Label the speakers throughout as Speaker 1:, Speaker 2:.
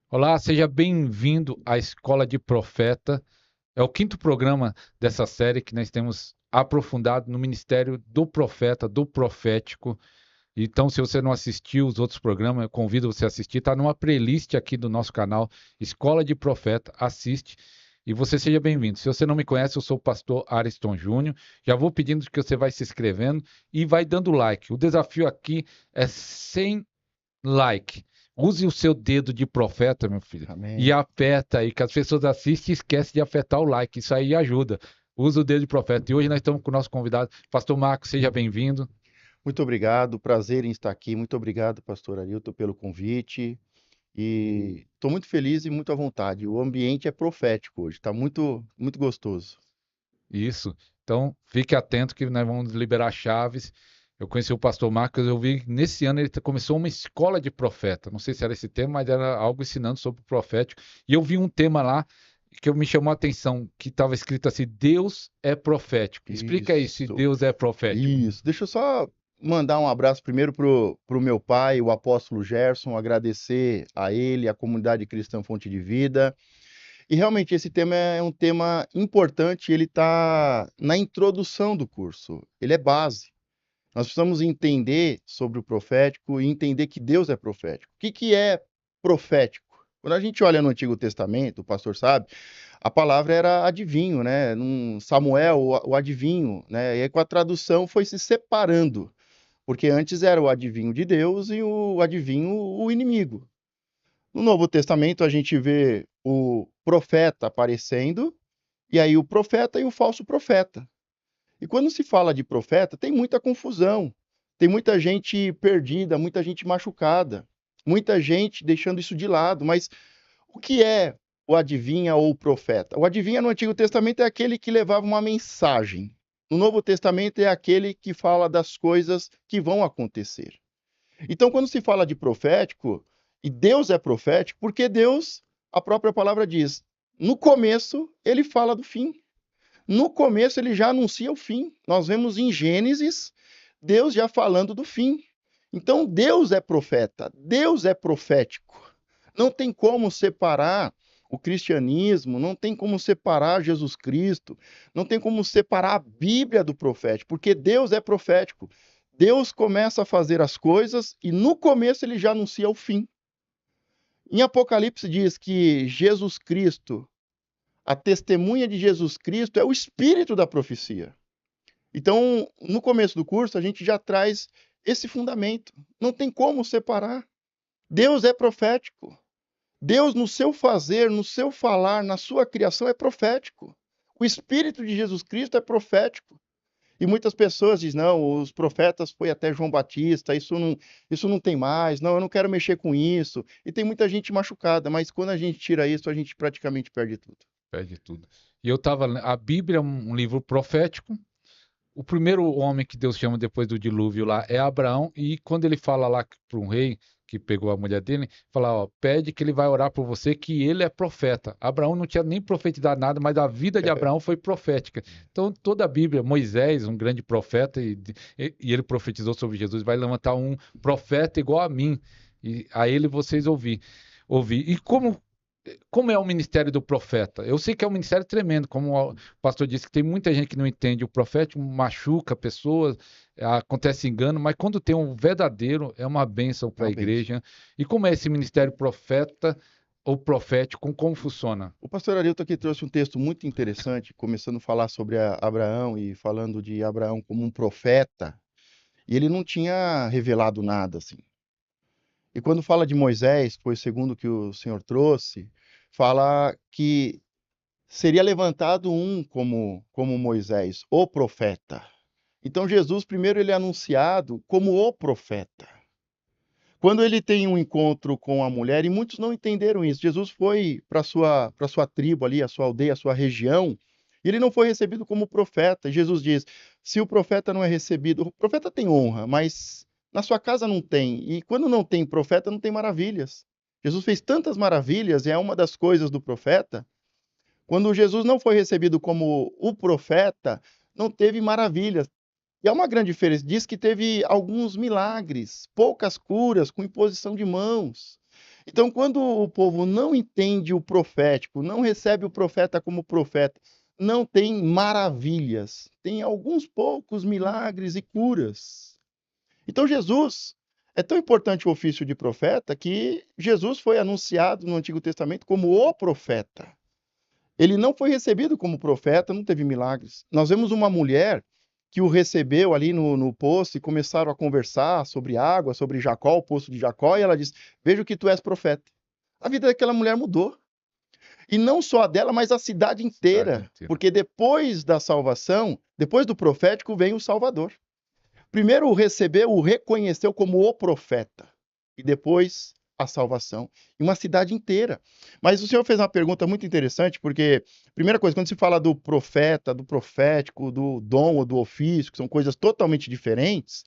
Speaker 1: Olá, seja bem-vindo à Escola de Profeta. É o quinto programa dessa série que nós temos aprofundado no ministério do profeta, do profético. Então, se você não assistiu os outros programas, eu convido você a assistir. Está numa playlist aqui do nosso canal, Escola de Profeta. Assiste e você seja bem-vindo. Se você não me conhece, eu sou o pastor Ariston Júnior. Já vou pedindo que você vai se inscrevendo e vai dando like. O desafio aqui é 100 like. Use o seu dedo de profeta, meu filho, e
Speaker 2: Amém.
Speaker 1: aperta aí, que as pessoas assistem e esquecem de apertar o like. Isso aí ajuda. Use o dedo de profeta. E hoje nós estamos com o nosso convidado, Pastor Marcos, seja bem-vindo.
Speaker 2: Muito obrigado, prazer em estar aqui. Muito obrigado, pastor Arilton, pelo convite. E estou muito feliz e muito à vontade. O ambiente é profético hoje, está muito gostoso.
Speaker 1: Isso. Então, fique atento que nós vamos liberar chaves. Eu conheci o pastor Marcos, eu vi nesse ano ele começou uma escola de profeta. Não sei se era esse tema, mas era algo ensinando sobre o profético. E eu vi um tema lá que me chamou a atenção, que estava escrito assim: Deus é profético. Explica aí se
Speaker 2: Isso,
Speaker 1: Deus é profético.
Speaker 2: isso. Deixa eu só mandar um abraço primeiro pro meu pai, o apóstolo Gerson, agradecer a ele, a comunidade cristã Fonte de Vida. E realmente esse tema é um tema importante, ele está na introdução do curso, ele é base. Nós precisamos entender sobre o profético e entender que Deus é profético. O que é profético? Quando a gente olha no Antigo Testamento, o pastor sabe, a palavra era adivinho, né? Samuel, o adivinho, né? E aí com a tradução foi se separando, porque antes era o adivinho de Deus e o adivinho o inimigo. No Novo Testamento a gente vê o profeta aparecendo, e aí o profeta e o falso profeta. E quando se fala de profeta, tem muita confusão, tem muita gente perdida, muita gente machucada, muita gente deixando isso de lado. Mas o que é o adivinha ou o profeta? O adivinha no Antigo Testamento é aquele que levava uma mensagem. No Novo Testamento é aquele que fala das coisas que vão acontecer. Então, quando se fala de profético, e Deus é profético, porque Deus, a própria palavra diz, no começo ele fala do fim. No começo ele já anuncia o fim. Nós vemos em Gênesis Deus já falando do fim. Então Deus é profeta, Deus é profético. Não tem como separar o cristianismo, não tem como separar Jesus Cristo, não tem como separar a Bíblia do profético, porque Deus é profético. Deus começa a fazer as coisas e no começo ele já anuncia o fim. Em Apocalipse diz que Jesus Cristo, a testemunha de Jesus Cristo é o espírito da profecia. Então, no começo do curso, a gente já traz esse fundamento. Não tem como separar. Deus é profético. Deus, no seu fazer, no seu falar, na sua criação, é profético. O espírito de Jesus Cristo é profético. E muitas pessoas dizem, não, os profetas foi até João Batista, isso não tem mais, não, eu não quero mexer com isso. E tem muita gente machucada, mas quando a gente tira isso, a gente praticamente perde tudo.
Speaker 1: Perde tudo. E eu estava. A Bíblia é um livro profético. O primeiro homem que Deus chama depois do dilúvio lá é Abraão, e quando ele fala lá para um rei que pegou a mulher dele, fala, ó, pede que ele vai orar por você, que ele é profeta. Abraão não tinha nem profetizado nada, mas a vida de Abraão foi profética. Então, toda a Bíblia, Moisés, um grande profeta, e ele profetizou sobre Jesus, vai levantar um profeta igual a mim, e a ele vocês ouvir. E como é o ministério do profeta? Eu sei que é um ministério tremendo, como o pastor disse, que tem muita gente que não entende. O profeta machuca pessoas, acontece engano, mas quando tem um verdadeiro, é uma bênção
Speaker 2: É
Speaker 1: para a
Speaker 2: uma bênção.
Speaker 1: igreja. E como é esse ministério profeta ou profético, como funciona?
Speaker 2: O pastor Arilton aqui trouxe um texto muito interessante, começando a falar sobre Abraão e falando de Abraão como um profeta, e ele não tinha revelado nada assim. E quando fala de Moisés, pois segundo o que o Senhor trouxe, fala que seria levantado um como Moisés, o profeta. Então Jesus primeiro ele é anunciado como o profeta. Quando ele tem um encontro com a mulher, e muitos não entenderam isso, Jesus foi para sua tribo ali, a sua aldeia, a sua região, e ele não foi recebido como profeta. Jesus diz: se o profeta não é recebido, o profeta tem honra, mas na sua casa não tem. E quando não tem profeta, não tem maravilhas. Jesus fez tantas maravilhas, e é uma das coisas do profeta. Quando Jesus não foi recebido como o profeta, não teve maravilhas. E há uma grande diferença. Diz que teve alguns milagres, poucas curas, com imposição de mãos. Então, quando o povo não entende o profético, não recebe o profeta como profeta, não tem maravilhas, tem alguns poucos milagres e curas. Então, Jesus, é tão importante o ofício de profeta que Jesus foi anunciado no Antigo Testamento como o profeta. Ele não foi recebido como profeta, não teve milagres. Nós vemos uma mulher que o recebeu ali no poço e começaram a conversar sobre água, sobre Jacó, o poço de Jacó, e ela disse: Vejo que tu és profeta. A vida daquela mulher mudou. E não só a dela, mas a cidade
Speaker 1: Cidade
Speaker 2: inteira.
Speaker 1: inteira.
Speaker 2: Porque depois da salvação, depois do profético, vem o Salvador. Primeiro o recebeu, o reconheceu como o profeta. E depois a salvação. E uma cidade inteira. Mas o senhor fez uma pergunta muito interessante, porque, primeira coisa, quando se fala do profeta, do profético, do dom ou do ofício, que são coisas totalmente diferentes,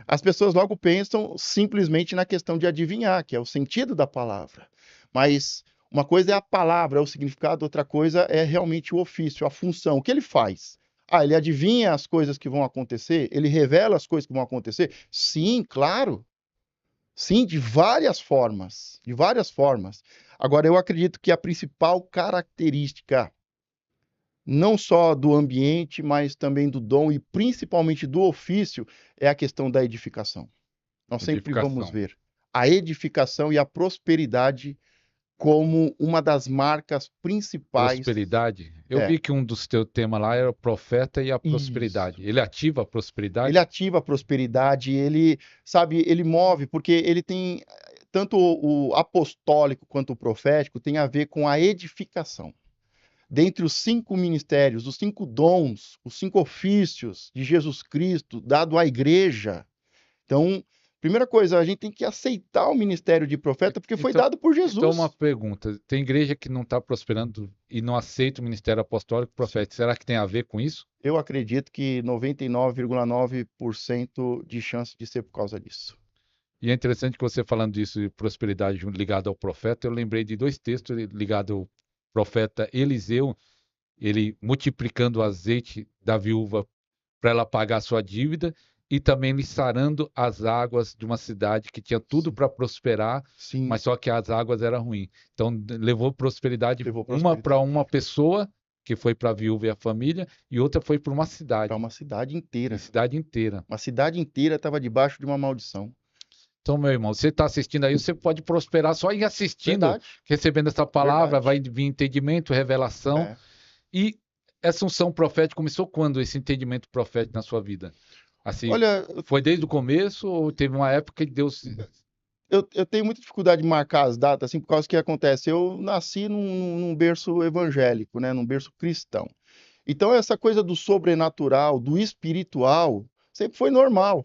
Speaker 2: as pessoas logo pensam simplesmente na questão de adivinhar, que é o sentido da palavra. Mas uma coisa é a palavra, é o significado, outra coisa é realmente o ofício, a função. O que ele faz? Ah, ele adivinha as coisas que vão acontecer? Ele revela as coisas que vão acontecer? Sim, claro. Sim, de várias formas. De várias formas. Agora, eu acredito que a principal característica, não só do ambiente, mas também do dom e principalmente do ofício, é a questão da edificação. Nós sempre vamos
Speaker 1: Edificação.
Speaker 2: ver a edificação e a prosperidade como uma das marcas principais.
Speaker 1: Prosperidade. Eu
Speaker 2: É,
Speaker 1: vi que um dos teus temas lá era o profeta e a
Speaker 2: isso.
Speaker 1: prosperidade. Ele ativa a
Speaker 2: Ele
Speaker 1: prosperidade?
Speaker 2: ativa a prosperidade, ele, sabe, ele move, porque ele tem, tanto o apostólico quanto o profético, tem a ver com a edificação. Dentre os 5 ministérios, os 5 dons, os 5 ofícios de Jesus Cristo dado à igreja. Então, primeira coisa, a gente tem que aceitar o ministério de profeta, porque foi
Speaker 1: Então,
Speaker 2: dado por
Speaker 1: então uma
Speaker 2: Jesus.
Speaker 1: pergunta. Tem igreja que não está prosperando e não aceita o ministério apostólico e
Speaker 2: Sim.
Speaker 1: profético. Será que tem a ver com isso?
Speaker 2: Eu acredito que 99,9% de chance de ser por causa disso.
Speaker 1: E é interessante que você falando disso de prosperidade ligado ao profeta, eu lembrei de dois textos ligados ao profeta Eliseu, ele multiplicando o azeite da viúva para ela pagar a sua dívida e também lhe sarando as águas de uma cidade que tinha tudo
Speaker 2: Sim,
Speaker 1: para prosperar,
Speaker 2: sim,
Speaker 1: mas só que as águas eram ruins. Então levou prosperidade
Speaker 2: levou
Speaker 1: uma para
Speaker 2: prosperidade
Speaker 1: uma pessoa, que foi para a viúva e a família, e outra foi para uma
Speaker 2: para
Speaker 1: cidade,
Speaker 2: uma cidade
Speaker 1: e
Speaker 2: inteira.
Speaker 1: cidade inteira.
Speaker 2: Uma cidade inteira estava debaixo de uma maldição.
Speaker 1: Então, meu irmão, você está assistindo aí, você pode prosperar só em assistindo,
Speaker 2: Verdade,
Speaker 1: recebendo essa palavra, vai
Speaker 2: verdade.
Speaker 1: vir entendimento, revelação.
Speaker 2: É.
Speaker 1: E essa unção profética começou quando esse entendimento profético na sua vida? Assim,
Speaker 2: Olha,
Speaker 1: foi desde o começo ou teve uma época que Deus.
Speaker 2: eu tenho muita dificuldade de marcar as datas, assim, por causa que acontece. Eu nasci num berço evangélico, né, num berço cristão. Então, essa coisa do sobrenatural, do espiritual, sempre foi normal.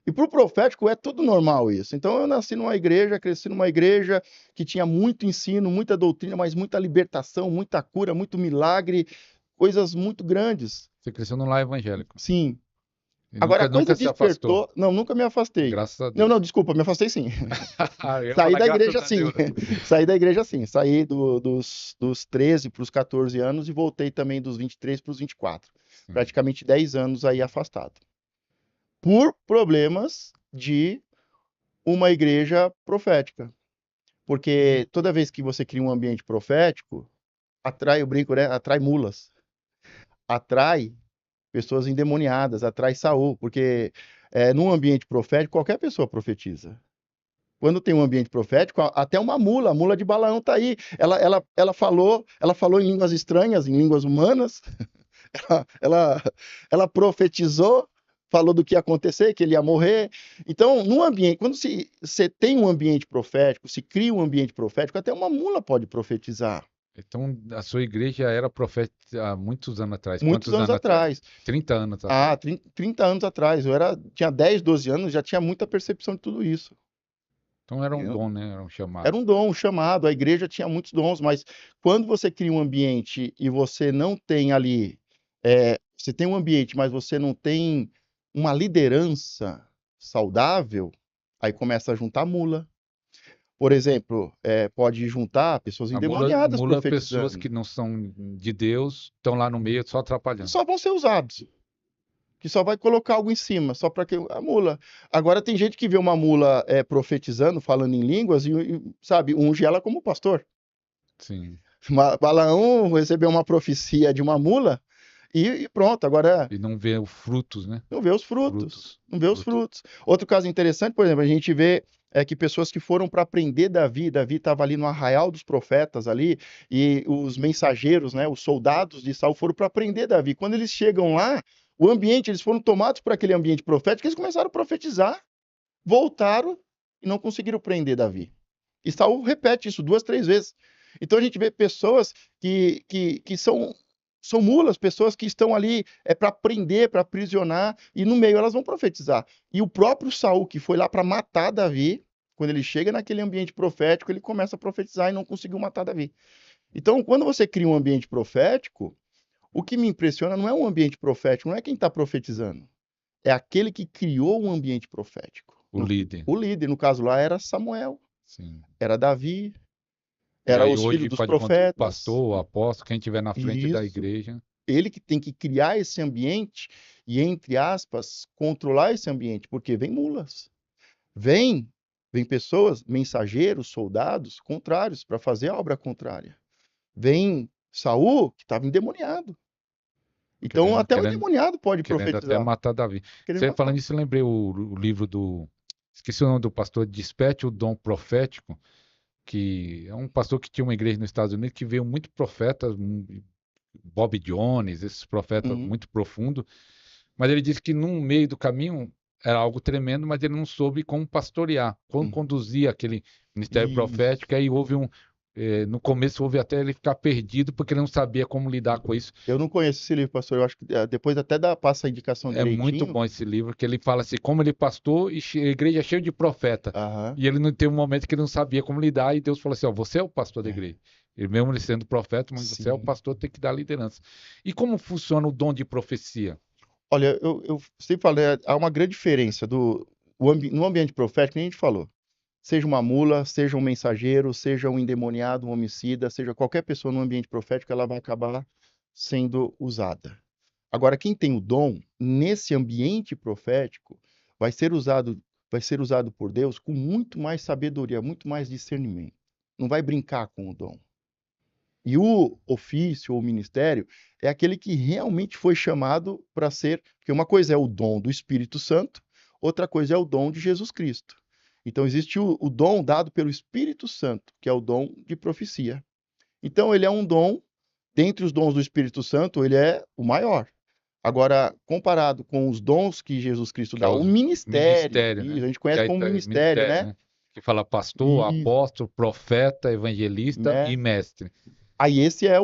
Speaker 2: E para o profético é tudo normal isso. Então, eu nasci numa igreja, cresci numa igreja que tinha muito ensino, muita doutrina, mas muita libertação, muita cura, muito milagre, coisas muito grandes.
Speaker 1: Você cresceu num lar evangélico
Speaker 2: Sim.
Speaker 1: e
Speaker 2: Agora, a
Speaker 1: nunca
Speaker 2: coisa
Speaker 1: se afastou.
Speaker 2: despertou. Não, nunca me afastei.
Speaker 1: Graças a
Speaker 2: Não, não,
Speaker 1: Deus.
Speaker 2: desculpa, me afastei sim.
Speaker 1: Eu ia
Speaker 2: Saí
Speaker 1: falar,
Speaker 2: da
Speaker 1: graças
Speaker 2: igreja
Speaker 1: a
Speaker 2: sim.
Speaker 1: Deus.
Speaker 2: Saí da igreja sim. Saí dos 13 para os 14 anos e voltei também dos 23 para os 24.
Speaker 1: Sim.
Speaker 2: Praticamente 10 anos aí afastado. Por problemas de uma igreja profética. Porque toda vez que você cria um ambiente profético, atrai, eu brinco, né? Atrai mulas. Atrai pessoas endemoniadas, atrai Saul. Porque num ambiente profético, qualquer pessoa profetiza. Quando tem um ambiente profético, até uma mula, a mula de Balaão está aí. Ela falou em línguas estranhas, em línguas humanas. Ela, ela profetizou, falou do que ia acontecer, que ele ia morrer. Então, num ambiente, quando você tem um ambiente profético, se cria um ambiente profético, até uma mula pode profetizar.
Speaker 1: Então, a sua igreja era profeta há muitos anos atrás.
Speaker 2: Muitos
Speaker 1: Quantos
Speaker 2: anos
Speaker 1: anos atrás?
Speaker 2: atrás.
Speaker 1: 30 anos
Speaker 2: Ah,
Speaker 1: atrás.
Speaker 2: 30 anos atrás. Tinha 10, 12 anos, já tinha muita percepção de tudo isso.
Speaker 1: Então era um
Speaker 2: Entendeu?
Speaker 1: dom, né? Era um
Speaker 2: Era
Speaker 1: chamado.
Speaker 2: um dom, um chamado. A igreja tinha muitos dons, mas quando você cria um ambiente e você não tem ali, você tem um ambiente, mas você não tem uma liderança saudável, aí começa a juntar mula. Por exemplo, pode juntar pessoas
Speaker 1: A mula,
Speaker 2: endemoniadas
Speaker 1: mula, pessoas
Speaker 2: profetizando,
Speaker 1: que não são de Deus, estão lá no meio só
Speaker 2: que
Speaker 1: atrapalhando.
Speaker 2: só vão ser usados. que só vai colocar algo em cima, só para que a mula. Agora tem gente que vê uma mula profetizando, falando em línguas, sabe, unge ela como pastor.
Speaker 1: Sim.
Speaker 2: Balaão recebeu uma profecia de uma mula e pronto, agora
Speaker 1: E não vê os frutos, né?
Speaker 2: não vê os frutos.
Speaker 1: Frutos.
Speaker 2: Não vê os
Speaker 1: Frutos.
Speaker 2: frutos. Outro caso interessante, por exemplo, a gente vê que pessoas que foram para prender Davi estava ali no arraial dos profetas ali, e os mensageiros, né, os soldados de Saul foram para prender Davi. Quando eles chegam lá, o ambiente, eles foram tomados por aquele ambiente profético, eles começaram a profetizar, voltaram e não conseguiram prender Davi. E Saul repete isso 2, 3 vezes. Então a gente vê pessoas que são mulas, pessoas que estão ali para prender, para aprisionar, e no meio elas vão profetizar. E o próprio Saul, que foi lá para matar Davi, quando ele chega naquele ambiente profético, ele começa a profetizar e não conseguiu matar Davi. Então, quando você cria um ambiente profético, o que me impressiona não é um ambiente profético, não é quem está profetizando, é aquele que criou um ambiente profético.
Speaker 1: O líder.
Speaker 2: O líder, no caso lá, era Samuel,
Speaker 1: Sim.
Speaker 2: era Davi,
Speaker 1: E
Speaker 2: era
Speaker 1: aí
Speaker 2: os
Speaker 1: hoje
Speaker 2: filhos dos
Speaker 1: pode contar o
Speaker 2: profetas.
Speaker 1: pastor, o apóstolo, quem estiver na frente da
Speaker 2: Isso.
Speaker 1: igreja.
Speaker 2: Ele que tem que criar esse ambiente e, entre aspas, controlar esse ambiente, porque vem mulas. Vem pessoas, mensageiros, soldados contrários para fazer a obra contrária. Vem Saul, que estava endemoniado. Então, até o endemoniado pode
Speaker 1: Querendo até
Speaker 2: profetizar.
Speaker 1: matar Davi.
Speaker 2: Querendo
Speaker 1: Você
Speaker 2: matar.
Speaker 1: falando isso, eu lembrei o livro do... Esqueci o nome do pastor, Desperte o Dom Profético, que é um pastor que tinha uma igreja nos Estados Unidos que veio muito profetas, Bob Jones, esses profetas
Speaker 2: Uhum.
Speaker 1: muito profundos, mas ele disse que no meio do caminho era algo tremendo, mas ele não soube como pastorear, como
Speaker 2: Uhum.
Speaker 1: conduzir aquele ministério
Speaker 2: Isso.
Speaker 1: profético. Aí houve no começo houve até ele ficar perdido porque ele não sabia como lidar com isso.
Speaker 2: Eu não conheço esse livro, pastor. Eu acho que depois até passa a indicação
Speaker 1: É muito
Speaker 2: direitinho.
Speaker 1: bom esse livro, que ele fala assim, como ele pastor e a igreja é cheia de profeta.
Speaker 2: Aham.
Speaker 1: E ele não teve um momento que ele não sabia como lidar, e Deus falou assim, ó, você é o pastor da
Speaker 2: É.
Speaker 1: igreja. Ele mesmo ele sendo profeta, mas você é o
Speaker 2: Sim.
Speaker 1: pastor, tem que dar liderança. E como funciona o dom de profecia?
Speaker 2: Olha, eu sempre falei, há uma grande diferença no ambiente profético, que a gente falou. Seja uma mula, seja um mensageiro, seja um endemoniado, um homicida, seja qualquer pessoa no ambiente profético, ela vai acabar sendo usada. Agora, quem tem o dom, nesse ambiente profético, vai ser usado por Deus com muito mais sabedoria, muito mais discernimento. Não vai brincar com o dom. E o ofício ou ministério é aquele que realmente foi chamado para ser, porque uma coisa é o dom do Espírito Santo, outra coisa é o dom de Jesus Cristo. Então existe o dom dado pelo Espírito Santo, que é o dom de profecia. Então ele é um dom, dentre os dons do Espírito Santo, ele é o maior. Agora, comparado com os dons que Jesus Cristo
Speaker 1: Que é
Speaker 2: dá,
Speaker 1: o
Speaker 2: o ministério,
Speaker 1: ministério,
Speaker 2: e
Speaker 1: né?
Speaker 2: a gente
Speaker 1: Que
Speaker 2: conhece
Speaker 1: aí
Speaker 2: como
Speaker 1: tá,
Speaker 2: ministério,
Speaker 1: ministério,
Speaker 2: né?
Speaker 1: né? Que fala pastor,
Speaker 2: E,
Speaker 1: apóstolo, profeta, evangelista e
Speaker 2: né?
Speaker 1: mestre.
Speaker 2: Aí esse é
Speaker 1: É,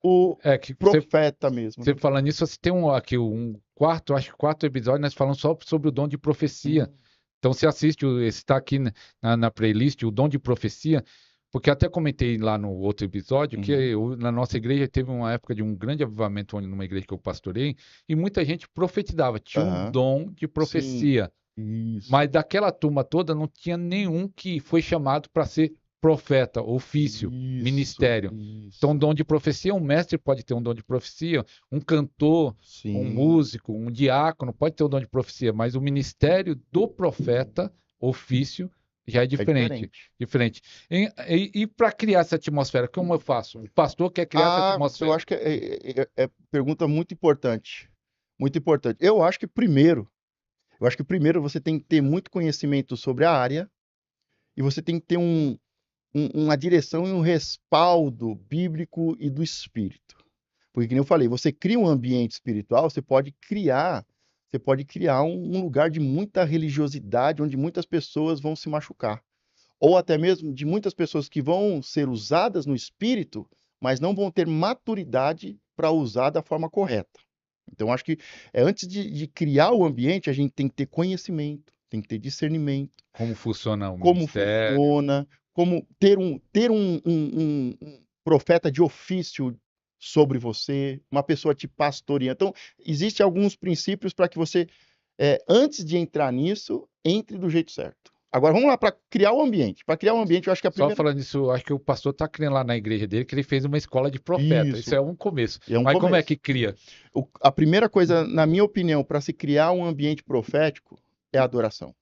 Speaker 2: o
Speaker 1: é que
Speaker 2: profeta mesmo,
Speaker 1: você
Speaker 2: né?
Speaker 1: falando nisso, você tem aqui um quarto, acho que 4 episódios, nós falamos só sobre o dom de profecia.
Speaker 2: Hum.
Speaker 1: Então você assiste, esse está aqui na playlist, o dom de profecia, porque até comentei lá no outro episódio que
Speaker 2: Uhum.
Speaker 1: na nossa igreja teve uma época de um grande avivamento numa igreja que eu pastorei, e muita gente profetizava, tinha um
Speaker 2: Aham.
Speaker 1: dom de
Speaker 2: Sim,
Speaker 1: profecia.
Speaker 2: isso,
Speaker 1: Mas daquela turma toda não tinha nenhum que foi chamado para ser profeta, ofício,
Speaker 2: isso,
Speaker 1: ministério. Então,
Speaker 2: isso.
Speaker 1: dom de profecia, um mestre pode ter um dom de profecia, um cantor, um
Speaker 2: Sim,
Speaker 1: músico, um diácono pode ter um dom de profecia, mas o ministério do profeta, ofício, já é
Speaker 2: é
Speaker 1: diferente.
Speaker 2: diferente.
Speaker 1: Diferente. E para criar essa atmosfera, como eu faço? O pastor quer criar essa
Speaker 2: Eu
Speaker 1: atmosfera.
Speaker 2: acho que é pergunta muito importante. Muito importante. Eu acho que primeiro você tem que ter muito conhecimento sobre a área e você tem que ter uma direção e um respaldo bíblico e do espírito. Porque, como eu falei, você cria um ambiente espiritual, você pode criar um lugar de muita religiosidade, onde muitas pessoas vão se machucar. Ou até mesmo de muitas pessoas que vão ser usadas no espírito, mas não vão ter maturidade para usar da forma correta. Então, acho que antes de criar o ambiente, a gente tem que ter conhecimento, tem que ter discernimento,
Speaker 1: Como funciona o
Speaker 2: como
Speaker 1: ministério.
Speaker 2: funciona, como ter um profeta de ofício sobre você, uma pessoa te pastoreando. Então, existem alguns princípios para que você, antes de entrar nisso, entre do jeito certo. Agora vamos lá para criar o ambiente. Para criar um ambiente, eu acho que a
Speaker 1: Só
Speaker 2: primeira.
Speaker 1: falando isso, eu acho que o pastor está criando lá na igreja dele que ele fez uma escola de profeta. Isso
Speaker 2: Isso,
Speaker 1: é um começo.
Speaker 2: é um
Speaker 1: Mas como é
Speaker 2: começo.
Speaker 1: que cria?
Speaker 2: A primeira coisa, na minha opinião, para se criar um ambiente profético é a adoração.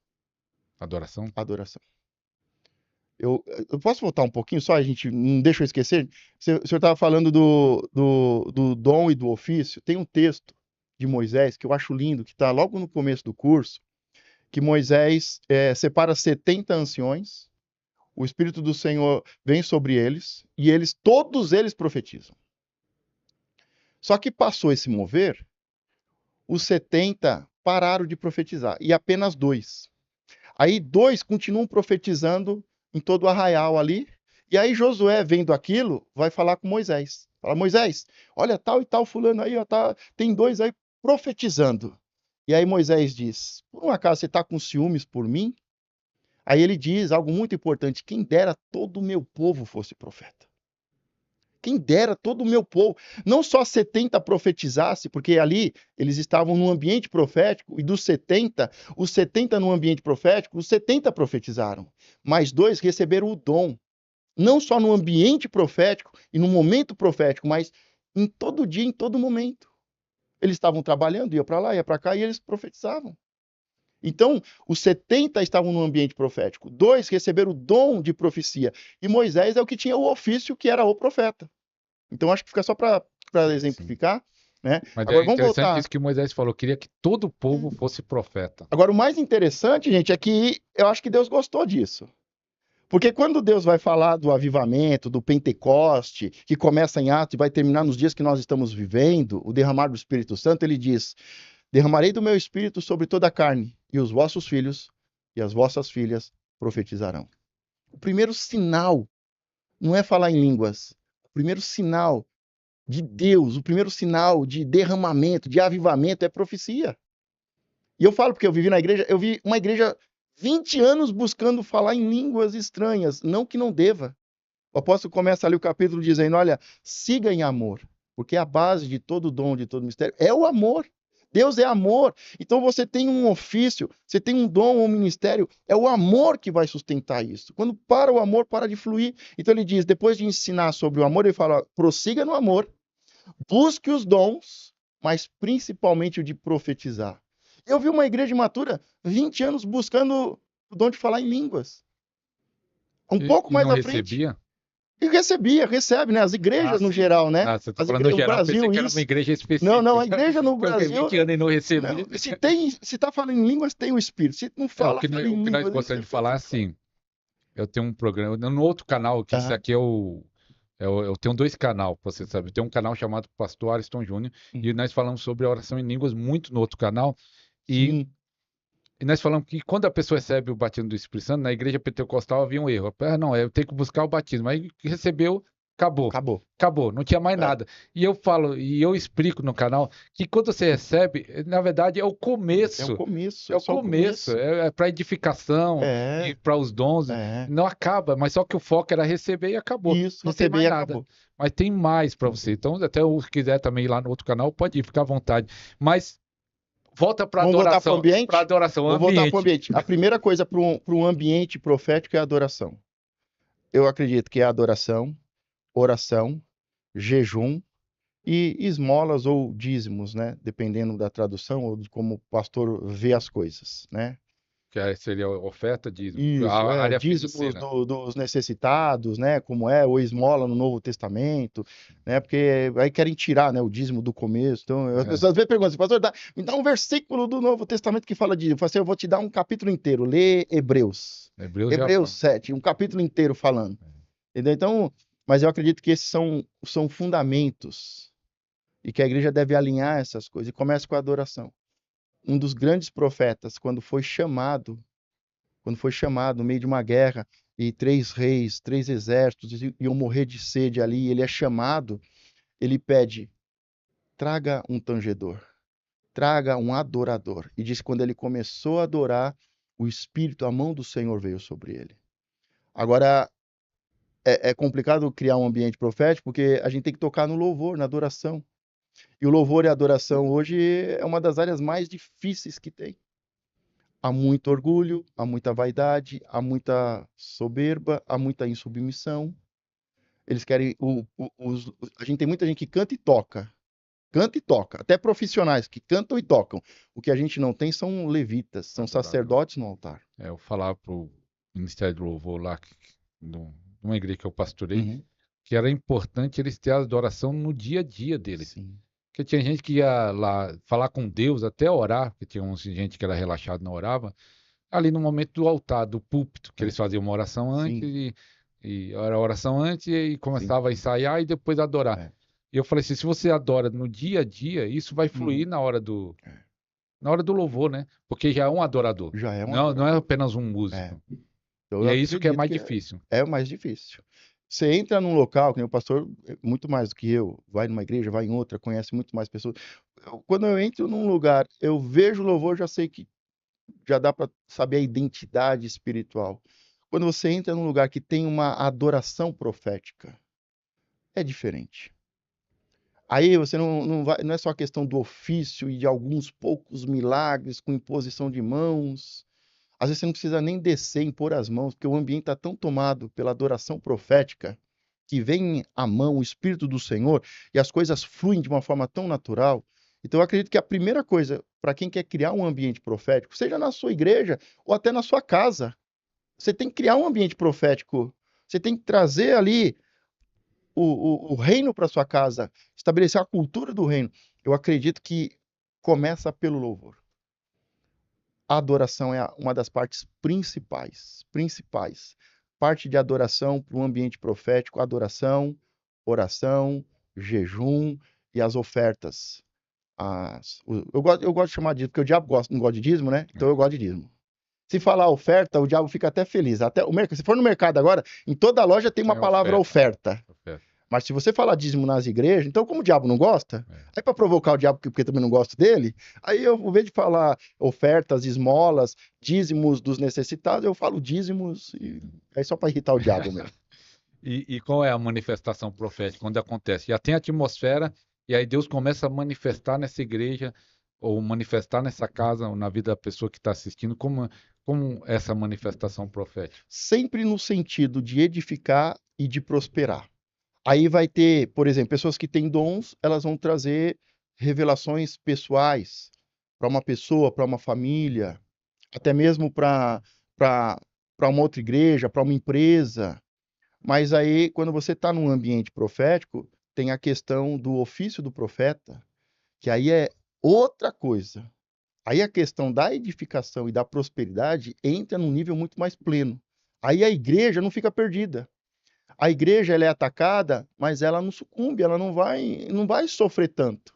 Speaker 1: Adoração?
Speaker 2: Adoração. Eu posso voltar um pouquinho só? A gente não deixa eu esquecer. O senhor estava falando do dom e do ofício. Tem um texto de Moisés que eu acho lindo, que está logo no começo do curso, que Moisés separa 70 anciões, o Espírito do Senhor vem sobre eles, e todos eles profetizam. Só que passou esse mover, os 70 pararam de profetizar, e apenas 2. Aí 2 continuam profetizando em todo o arraial ali, e aí Josué, vendo aquilo, vai falar com Moisés. Fala, Moisés, olha tal e tal fulano aí, ó, tem 2 aí profetizando. E aí Moisés diz, por um acaso você está com ciúmes por mim? Aí ele diz algo muito importante, quem dera todo o meu povo fosse profeta. Quem dera todo o meu povo, não só 70 profetizasse, porque ali eles estavam num ambiente profético, e dos 70, os 70 no ambiente profético, os 70 profetizaram, mas 2 receberam o dom, não só no ambiente profético e no momento profético, mas em todo dia, em todo momento. Eles estavam trabalhando, ia para lá, ia para cá, e eles profetizavam. Então, os 70 estavam no ambiente profético, 2 receberam o dom de profecia, e Moisés é o que tinha o ofício, que era o profeta. Então, acho que fica só para
Speaker 1: Sim.
Speaker 2: exemplificar, né?
Speaker 1: Mas
Speaker 2: Agora,
Speaker 1: é
Speaker 2: vamos
Speaker 1: interessante
Speaker 2: voltar.
Speaker 1: isso que Moisés falou. Queria que todo o povo fosse profeta.
Speaker 2: Agora, o mais interessante, gente, é que eu acho que Deus gostou disso. Porque quando Deus vai falar do avivamento, do Pentecoste, que começa em Atos e vai terminar nos dias que nós estamos vivendo, o derramar do Espírito Santo, ele diz: derramarei do meu espírito sobre toda a carne, e os vossos filhos e as vossas filhas profetizarão. O primeiro sinal não é falar em línguas. O primeiro sinal de Deus, o primeiro sinal de derramamento, de avivamento é profecia. E eu falo porque eu vivi na igreja, eu vi uma igreja 20 anos buscando falar em línguas estranhas, não que não deva. O apóstolo começa ali o capítulo dizendo: olha, siga em amor, porque a base de todo dom, de todo mistério, é o amor. Deus é amor. Então você tem um ofício, você tem um dom ou um ministério, é o amor que vai sustentar isso. Quando para o amor, para de fluir. Então ele diz, depois de ensinar sobre o amor, ele fala: ó, prossiga no amor, busque os dons, mas principalmente o de profetizar. Eu vi uma igreja matura, 20 anos buscando o dom de falar em línguas. Um pouco
Speaker 1: E
Speaker 2: mais
Speaker 1: não
Speaker 2: à frente,
Speaker 1: recebia?
Speaker 2: e recebe, né? As
Speaker 1: Ah,
Speaker 2: igrejas no
Speaker 1: sim.
Speaker 2: geral, né?
Speaker 1: Ah, você está falando no
Speaker 2: O
Speaker 1: geral. Pensei
Speaker 2: Brasil,
Speaker 1: que era uma
Speaker 2: isso.
Speaker 1: igreja
Speaker 2: Não,
Speaker 1: específica.
Speaker 2: a igreja no
Speaker 1: Que eu fiquei
Speaker 2: Brasil,
Speaker 1: 20 anos e não
Speaker 2: não,
Speaker 1: recebia.
Speaker 2: se tá falando em línguas, tem o Espírito. Se não
Speaker 1: É,
Speaker 2: fala, fala
Speaker 1: o
Speaker 2: em
Speaker 1: que nós
Speaker 2: línguas, não
Speaker 1: gostamos
Speaker 2: sei
Speaker 1: de
Speaker 2: o que.
Speaker 1: falar assim. Eu tenho um programa no outro canal, que isso
Speaker 2: Aham.
Speaker 1: aqui eu tenho 2 canal, você sabe. Eu tenho um canal chamado Pastor Ariston Júnior e nós falamos sobre a oração em línguas muito no outro canal. E,
Speaker 2: Sim,
Speaker 1: e nós falamos que quando a pessoa recebe o batismo do Espírito Santo, na igreja pentecostal havia um erro. Ah, não, eu tenho que buscar o batismo. Aí recebeu, acabou.
Speaker 2: acabou.
Speaker 1: Acabou, não tinha mais
Speaker 2: É,
Speaker 1: nada. E eu falo, e eu explico no canal, que quando você recebe, na verdade é o
Speaker 2: é o
Speaker 1: começo.
Speaker 2: começo,
Speaker 1: É
Speaker 2: é
Speaker 1: o
Speaker 2: só o
Speaker 1: começo,
Speaker 2: começo.
Speaker 1: é para edificação e
Speaker 2: É,
Speaker 1: para os dons.
Speaker 2: é.
Speaker 1: Não acaba, mas só que o foco era receber e acabou.
Speaker 2: Isso,
Speaker 1: Não tem
Speaker 2: receber
Speaker 1: mais
Speaker 2: e
Speaker 1: nada.
Speaker 2: acabou.
Speaker 1: Mas tem mais para você. Então, até se quiser também ir lá no outro canal, pode ir, fica à vontade. Mas volta
Speaker 2: Vamos voltar
Speaker 1: para
Speaker 2: para
Speaker 1: adoração,
Speaker 2: Vamos voltar para o
Speaker 1: ambiente.
Speaker 2: ambiente. A primeira coisa para um ambiente profético é a adoração. Eu acredito que é a adoração, oração, jejum e esmolas ou dízimos, né? Dependendo da tradução ou de como o pastor vê as coisas, né?
Speaker 1: Seria oferta, dízimo,
Speaker 2: Isso,
Speaker 1: a área
Speaker 2: dízimos
Speaker 1: financeira.
Speaker 2: dos necessitados, né? Como ou esmola no Novo Testamento, né? Porque aí querem tirar, né? O dízimo do começo. Então, as
Speaker 1: É,
Speaker 2: pessoas às vezes perguntam assim, pastor, me dá um versículo do Novo Testamento que fala dízimo. Eu falo assim, eu vou te dar um capítulo inteiro, lê Hebreus.
Speaker 1: Hebreus já
Speaker 2: Hebreus
Speaker 1: fala.
Speaker 2: 7, um capítulo inteiro falando. Entendeu? Então, mas eu acredito que esses são fundamentos e que a igreja deve alinhar essas coisas. E começa com a adoração. Um dos grandes profetas, quando foi chamado no meio de uma guerra e 3 reis, 3 exércitos iam morrer de sede ali, ele é chamado, ele pede, traga um tangedor, traga um adorador. E diz que quando ele começou a adorar, o Espírito, a mão do Senhor veio sobre ele. Agora, é complicado criar um ambiente profético porque a gente tem que tocar no louvor, na adoração. E o louvor e a adoração hoje é uma das áreas mais difíceis que tem. há muito orgulho, há muita vaidade, há muita soberba, há muita insubmissão. Eles querem a gente tem muita gente que canta e toca, até profissionais que cantam e tocam. O que a gente não tem são levitas, são
Speaker 1: Adorador.
Speaker 2: sacerdotes no altar.
Speaker 1: Eu falava pro Ministério do Louvor lá, numa igreja que eu pastorei,
Speaker 2: Uhum.
Speaker 1: que era importante eles terem a adoração no dia a dia deles.
Speaker 2: Sim.
Speaker 1: Porque tinha gente que ia lá falar com Deus, até orar, porque tinha gente que era relaxado e não orava, ali no momento do altar, do púlpito, que eles faziam uma oração antes,
Speaker 2: Sim.
Speaker 1: e era a oração antes, e
Speaker 2: Sim.
Speaker 1: começava a ensaiar e depois adorar.
Speaker 2: É.
Speaker 1: E eu falei assim, se você adora no dia a dia, isso vai fluir
Speaker 2: Uhum. É.
Speaker 1: na hora do louvor, né? Porque já é um adorador.
Speaker 2: Já é um
Speaker 1: Não é
Speaker 2: adorador.
Speaker 1: apenas um
Speaker 2: É.
Speaker 1: músico.
Speaker 2: Então
Speaker 1: E
Speaker 2: eu
Speaker 1: é isso que é
Speaker 2: acredito
Speaker 1: mais
Speaker 2: que
Speaker 1: difícil.
Speaker 2: é o mais difícil. Você entra num local, que nem o pastor, muito mais do que eu, vai numa igreja, vai em outra, conhece muito mais pessoas. Quando eu entro num lugar, eu vejo o louvor, já sei que já dá para saber a identidade espiritual. Quando você entra num lugar que tem uma adoração profética, é diferente. Aí você não é só a questão do ofício e de alguns poucos milagres com imposição de mãos. Às vezes você não precisa nem descer, impor as mãos, porque o ambiente está tão tomado pela adoração profética que vem a mão, o Espírito do Senhor, e as coisas fluem de uma forma tão natural. Então, eu acredito que a primeira coisa, para quem quer criar um ambiente profético, seja na sua igreja ou até na sua casa, você tem que criar um ambiente profético. Você tem que trazer ali o reino para sua casa, estabelecer a cultura do reino. Eu acredito que começa pelo louvor. A adoração é uma das partes principais. Parte de adoração para um ambiente profético, adoração, oração, jejum e as ofertas. Eu gosto de chamar de dízimo, porque o diabo não gosta de dízimo, né? Então eu gosto de dízimo. Se falar oferta, o diabo fica até feliz. Até se for no mercado agora, em toda loja tem uma
Speaker 1: É
Speaker 2: palavra oferta.
Speaker 1: oferta.
Speaker 2: Mas se você falar dízimo nas igrejas, então como o diabo não gosta, aí para provocar o diabo, porque também não gosto dele, aí eu, ao invés de falar ofertas, esmolas, dízimos dos necessitados, eu falo dízimos, e é só para irritar o diabo mesmo.
Speaker 1: E qual é a manifestação profética? Quando acontece? Já tem a atmosfera, e aí Deus começa a manifestar nessa igreja, ou manifestar nessa casa, ou na vida da pessoa que está assistindo, como essa manifestação profética?
Speaker 2: Sempre no sentido de edificar e de prosperar. Aí vai ter, por exemplo, pessoas que têm dons, elas vão trazer revelações pessoais para uma pessoa, para uma família, até mesmo para uma outra igreja, para uma empresa. Mas aí, quando você está num ambiente profético, tem a questão do ofício do profeta, que aí é outra coisa. Aí a questão da edificação e da prosperidade entra num nível muito mais pleno. Aí a igreja não fica perdida. A igreja ela é atacada, mas ela não sucumbe, ela não vai sofrer tanto.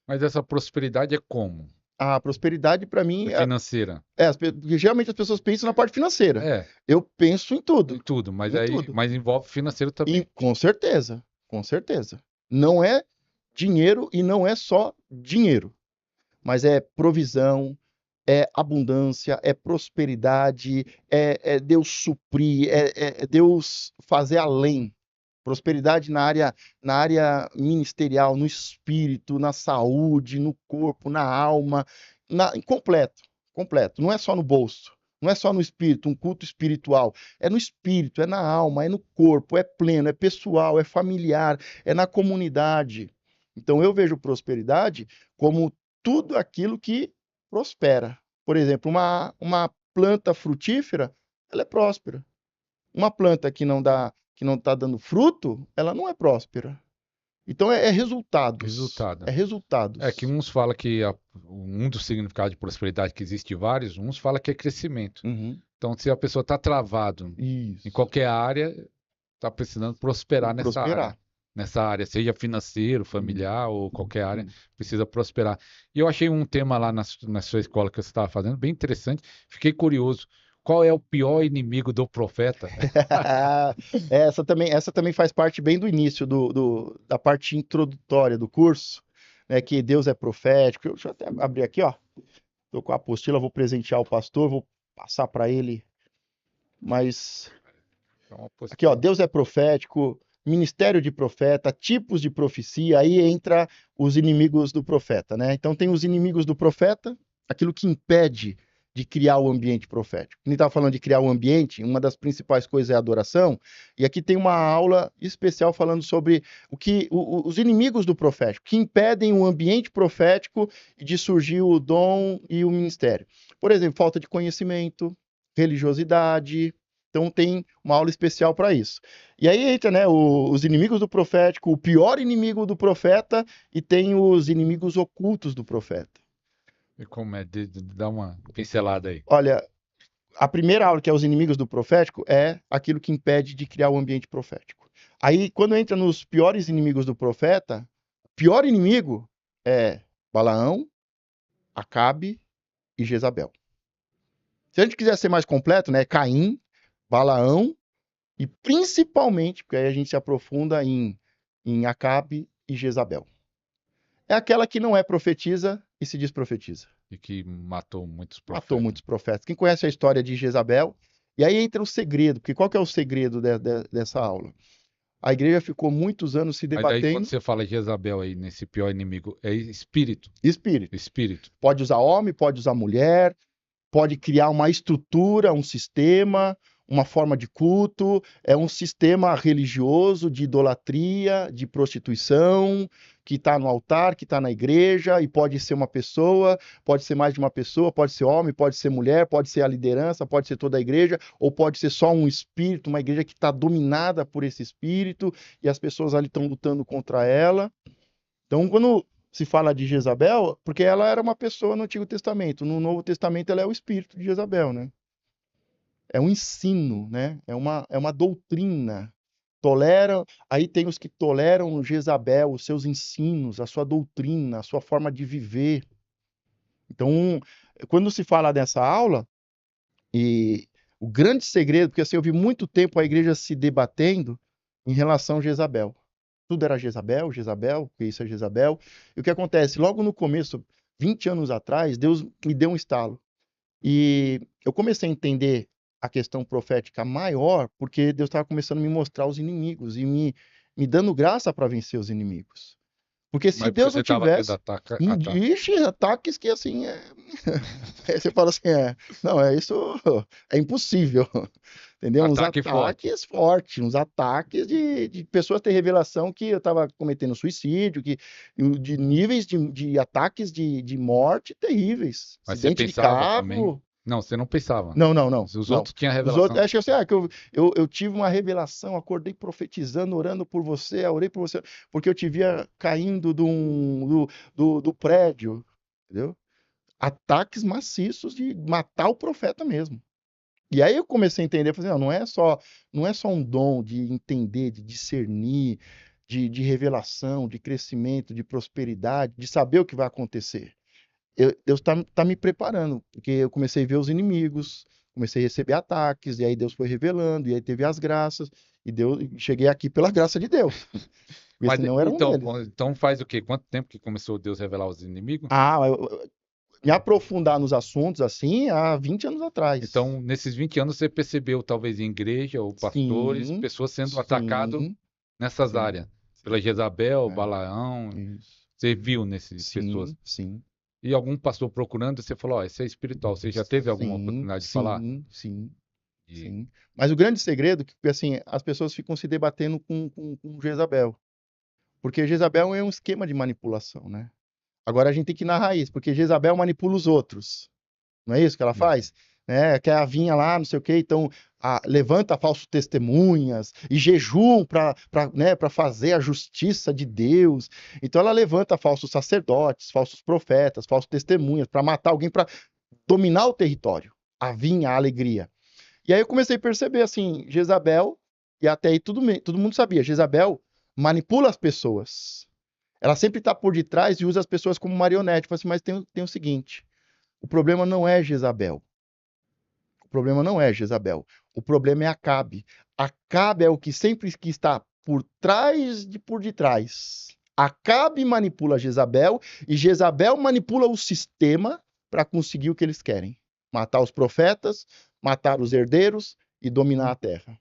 Speaker 1: Mas essa prosperidade é como?
Speaker 2: A prosperidade, para mim,
Speaker 1: Financeira.
Speaker 2: porque geralmente as pessoas pensam na parte financeira.
Speaker 1: É,
Speaker 2: Eu penso em
Speaker 1: em
Speaker 2: tudo,
Speaker 1: tudo, mas
Speaker 2: em
Speaker 1: aí,
Speaker 2: tudo.
Speaker 1: mas envolve financeiro também.
Speaker 2: Com certeza, com certeza. Não é dinheiro e não é só dinheiro, mas é provisão, é abundância, é prosperidade, é Deus suprir, é Deus fazer além. Prosperidade na área ministerial, no espírito, na saúde, no corpo, na alma, completo, completo. Não é só no bolso, não é só no espírito, um culto espiritual. É no espírito, é na alma, é no corpo, é pleno, é pessoal, é familiar, é na comunidade. Então eu vejo prosperidade como tudo aquilo que prospera. Por exemplo, uma planta frutífera, ela é próspera. Uma planta que não está dando fruto, ela não é próspera. Então é resultados.
Speaker 1: Resultado.
Speaker 2: É
Speaker 1: É que
Speaker 2: resultados.
Speaker 1: uns falam que um dos significados de prosperidade, que existe vários, uns falam que é crescimento.
Speaker 2: Uhum.
Speaker 1: Então, se a pessoa está travado em
Speaker 2: Isso.
Speaker 1: qualquer área, está precisando prosperar nessa área.
Speaker 2: Prosperar.
Speaker 1: Nessa área, seja financeiro, familiar ou qualquer área,
Speaker 2: Isso.
Speaker 1: precisa prosperar. E eu achei um tema lá na sua escola que você estava fazendo bem interessante. Fiquei curioso. Qual é o pior inimigo do profeta?
Speaker 2: Essa também faz parte bem do início da parte introdutória do curso, né, que Deus é profético. Deixa eu até abrir aqui, ó. Estou com a apostila, vou presentear o pastor, vou passar para ele. Mas aqui, ó, Deus é profético, ministério de profeta, tipos de profecia, aí entra os inimigos do profeta, né? Então tem os inimigos do profeta, aquilo que impede de criar o ambiente profético. A gente estava falando de criar o ambiente, uma das principais coisas é a adoração, e aqui tem uma aula especial falando sobre os inimigos do profético, que impedem o ambiente profético de surgir o dom e o ministério. Por exemplo, falta de conhecimento, religiosidade. Então tem uma aula especial para isso. E aí entra, né, os inimigos do profético, o pior inimigo do profeta, e tem os inimigos ocultos do profeta.
Speaker 1: E como é? Dá uma pincelada aí.
Speaker 2: Olha, a primeira aula, que é os inimigos do profético, é aquilo que impede de criar o ambiente profético. Aí, quando entra nos piores inimigos do profeta, o pior inimigo é Balaão, Acabe e Jezabel. Se a gente quiser ser mais completo, né, Caim, Balaão e principalmente, porque aí a gente se aprofunda em Acabe e Jezabel. É aquela que não é profetiza e se diz profetiza.
Speaker 1: E que matou muitos
Speaker 2: Matou
Speaker 1: profetas.
Speaker 2: muitos profetas. Quem conhece a história de Jezabel? E aí entra o segredo, porque qual que é o segredo dessa aula? A igreja ficou muitos anos se
Speaker 1: Mas daí quando
Speaker 2: debatendo.
Speaker 1: você fala Jezabel aí, nesse pior inimigo, é espírito.
Speaker 2: Espírito.
Speaker 1: Espírito.
Speaker 2: Pode usar homem, pode usar mulher, pode criar uma estrutura, um sistema, uma forma de culto, é um sistema religioso de idolatria, de prostituição, que está no altar, que está na igreja, e pode ser uma pessoa, pode ser mais de uma pessoa, pode ser homem, pode ser mulher, pode ser a liderança, pode ser toda a igreja, ou pode ser só um espírito, uma igreja que está dominada por esse espírito, e as pessoas ali estão lutando contra ela. Então, quando se fala de Jezabel, porque ela era uma pessoa no Antigo Testamento, no Novo Testamento ela é o espírito de Jezabel, né? É um ensino, né? É uma doutrina. Aí tem os que toleram Jezabel, os seus ensinos, a sua doutrina, a sua forma de viver. Então, quando se fala dessa aula, e o grande segredo, porque assim, eu vi muito tempo a igreja se debatendo em relação a Jezabel. Tudo era Jezabel, Jezabel, porque isso é Jezabel. E o que acontece? Logo no começo, 20 anos atrás, Deus me deu um estalo. E eu comecei a entender a questão profética maior, porque Deus estava começando a me mostrar os inimigos e me dando graça para vencer os inimigos. Porque se
Speaker 1: Mas porque
Speaker 2: Deus
Speaker 1: você
Speaker 2: não
Speaker 1: estava tendo
Speaker 2: tivesse.
Speaker 1: ataque.
Speaker 2: Ixi, ataques que assim. Aí você fala assim: não, isso é impossível. Entendeu? Uns
Speaker 1: Ataque forte.
Speaker 2: ataques fortes, uns ataques de pessoas ter revelação que eu estava cometendo suicídio, de níveis de ataques de morte terríveis.
Speaker 1: Mas você
Speaker 2: Acidente de
Speaker 1: pensava também.
Speaker 2: carro.
Speaker 1: Não, você não pensava.
Speaker 2: Não.
Speaker 1: Os
Speaker 2: Não.
Speaker 1: outros tinham
Speaker 2: Os
Speaker 1: revelação.
Speaker 2: outros, acho que assim, que eu tive uma revelação, acordei profetizando, orando por você, orei por você, porque eu te via caindo do prédio, entendeu? Ataques maciços de matar o profeta mesmo. E aí eu comecei a entender, falei, não é só um dom de entender, de discernir, de revelação, de crescimento, de prosperidade, de saber o que vai acontecer. Deus tá me preparando, porque eu comecei a ver os inimigos, comecei a receber ataques, e aí Deus foi revelando, e aí teve as graças, e cheguei aqui pela graça de Deus, porque
Speaker 1: Mas
Speaker 2: senão era um deles.
Speaker 1: então faz o quê? Quanto tempo que começou Deus a revelar os inimigos?
Speaker 2: Me aprofundar nos assuntos assim há 20 anos atrás.
Speaker 1: Então, nesses 20 anos, você percebeu, talvez em igreja ou pastores,
Speaker 2: Sim,
Speaker 1: pessoas sendo atacadas nessas
Speaker 2: sim,
Speaker 1: áreas. Pela Jezabel,
Speaker 2: é,
Speaker 1: Balaão.
Speaker 2: isso.
Speaker 1: Você viu nessas pessoas.
Speaker 2: Sim.
Speaker 1: E algum pastor procurando, você falou, ó, isso é espiritual. Você já teve alguma oportunidade de falar?
Speaker 2: Sim. Mas o grande segredo é que, assim, as pessoas ficam se debatendo com Jezabel. Porque Jezabel é um esquema de manipulação, né? Agora a gente tem que ir na raiz, porque Jezabel manipula os outros. Não é isso que ela faz? Quer a vinha lá, não sei o quê, então levanta falsos testemunhas e jejum para fazer a justiça de Deus. Então ela levanta falsos sacerdotes, falsos profetas, falsos testemunhas para matar alguém, para dominar o território, a vinha, a alegria. E aí eu comecei a perceber assim, Jezabel, e até aí todo mundo sabia, Jezabel manipula as pessoas. Ela sempre está por detrás e usa as pessoas como marionete. Assim, mas tem o seguinte, o problema não é Jezabel. O problema é Acabe. Acabe é o que sempre está por trás por detrás. Acabe manipula Jezabel e Jezabel manipula o sistema para conseguir o que eles querem. Matar os profetas, matar os herdeiros e dominar a terra.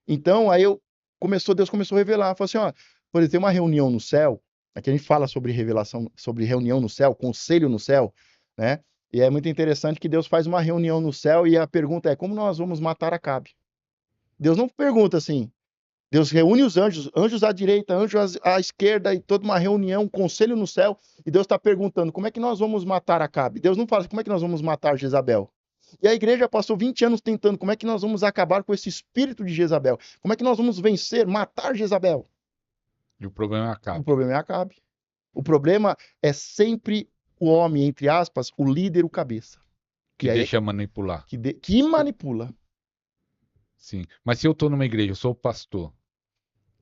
Speaker 2: Então, aí Deus começou a revelar. Falou assim, ó, por exemplo, tem uma reunião no céu, aqui a gente fala sobre revelação, sobre reunião no céu, conselho no céu, né? E é muito interessante que Deus faz uma reunião no céu e a pergunta é: como nós vamos matar Acabe? Deus não pergunta assim. Deus reúne os anjos, anjos à direita, anjos à esquerda, e toda uma reunião, um conselho no céu, e Deus está perguntando: como é que nós vamos matar Acabe? Deus não fala assim, como é que nós vamos matar Jezabel? E a igreja passou 20 anos tentando: como é que nós vamos acabar com esse espírito de Jezabel? Como é que nós vamos vencer, matar Jezabel?
Speaker 1: E o problema é
Speaker 2: O
Speaker 1: Acabe,
Speaker 2: problema é Acabe. O problema é sempre o homem, entre aspas, o líder, o cabeça.
Speaker 1: que
Speaker 2: E aí
Speaker 1: deixa manipular.
Speaker 2: que manipula.
Speaker 1: Sim. Mas se eu estou numa igreja, eu sou pastor,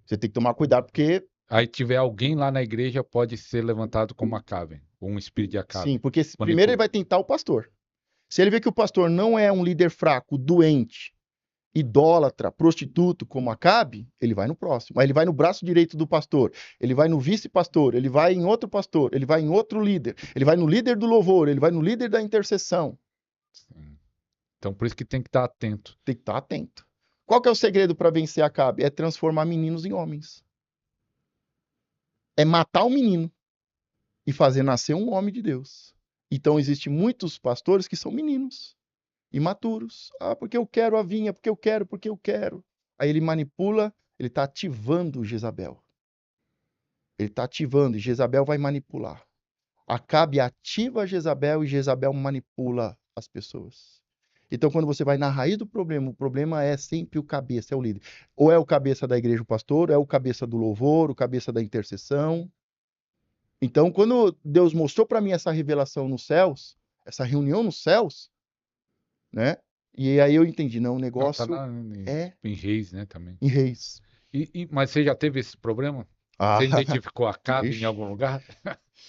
Speaker 2: Você tem que tomar cuidado, porque
Speaker 1: aí tiver alguém lá na igreja, pode ser levantado como Acabe, ou um espírito de
Speaker 2: sim,
Speaker 1: Acabe.
Speaker 2: porque primeiro ele
Speaker 1: Manipula.
Speaker 2: vai tentar o pastor. Se ele vê que o pastor não é um líder fraco, doente, idólatra, prostituto, como Acabe, ele vai no próximo. Aí ele vai no braço direito do pastor, ele vai no vice-pastor, ele vai em outro pastor, ele vai em outro líder, ele vai no líder do louvor, ele vai no líder da intercessão.
Speaker 1: Sim. Então, por isso que tem que estar atento.
Speaker 2: Tem que estar atento. Qual que é o segredo para vencer Acabe? É transformar meninos em homens. É matar o menino e fazer nascer um homem de Deus. Então, existem muitos pastores que são meninos, imaturos. Ah, porque eu quero a vinha, porque eu quero, porque eu quero. Aí ele manipula, ele está ativando Jezabel. Ele está ativando e Jezabel vai manipular. Acabe ativa Jezabel e Jezabel manipula as pessoas. Então, quando você vai na raiz do problema, o problema é sempre o cabeça, é o líder. Ou é o cabeça da igreja, o pastor, ou é o cabeça do louvor, o cabeça da intercessão. Então, quando Deus mostrou para mim essa revelação nos céus, essa reunião nos céus, né? E aí eu entendi, não, o
Speaker 1: Ah, tá
Speaker 2: negócio é
Speaker 1: em Reis, né, também.
Speaker 2: em Reis.
Speaker 1: Mas você já teve esse problema?
Speaker 2: Ah,
Speaker 1: Você identificou Acabe em
Speaker 2: ixi.
Speaker 1: algum lugar?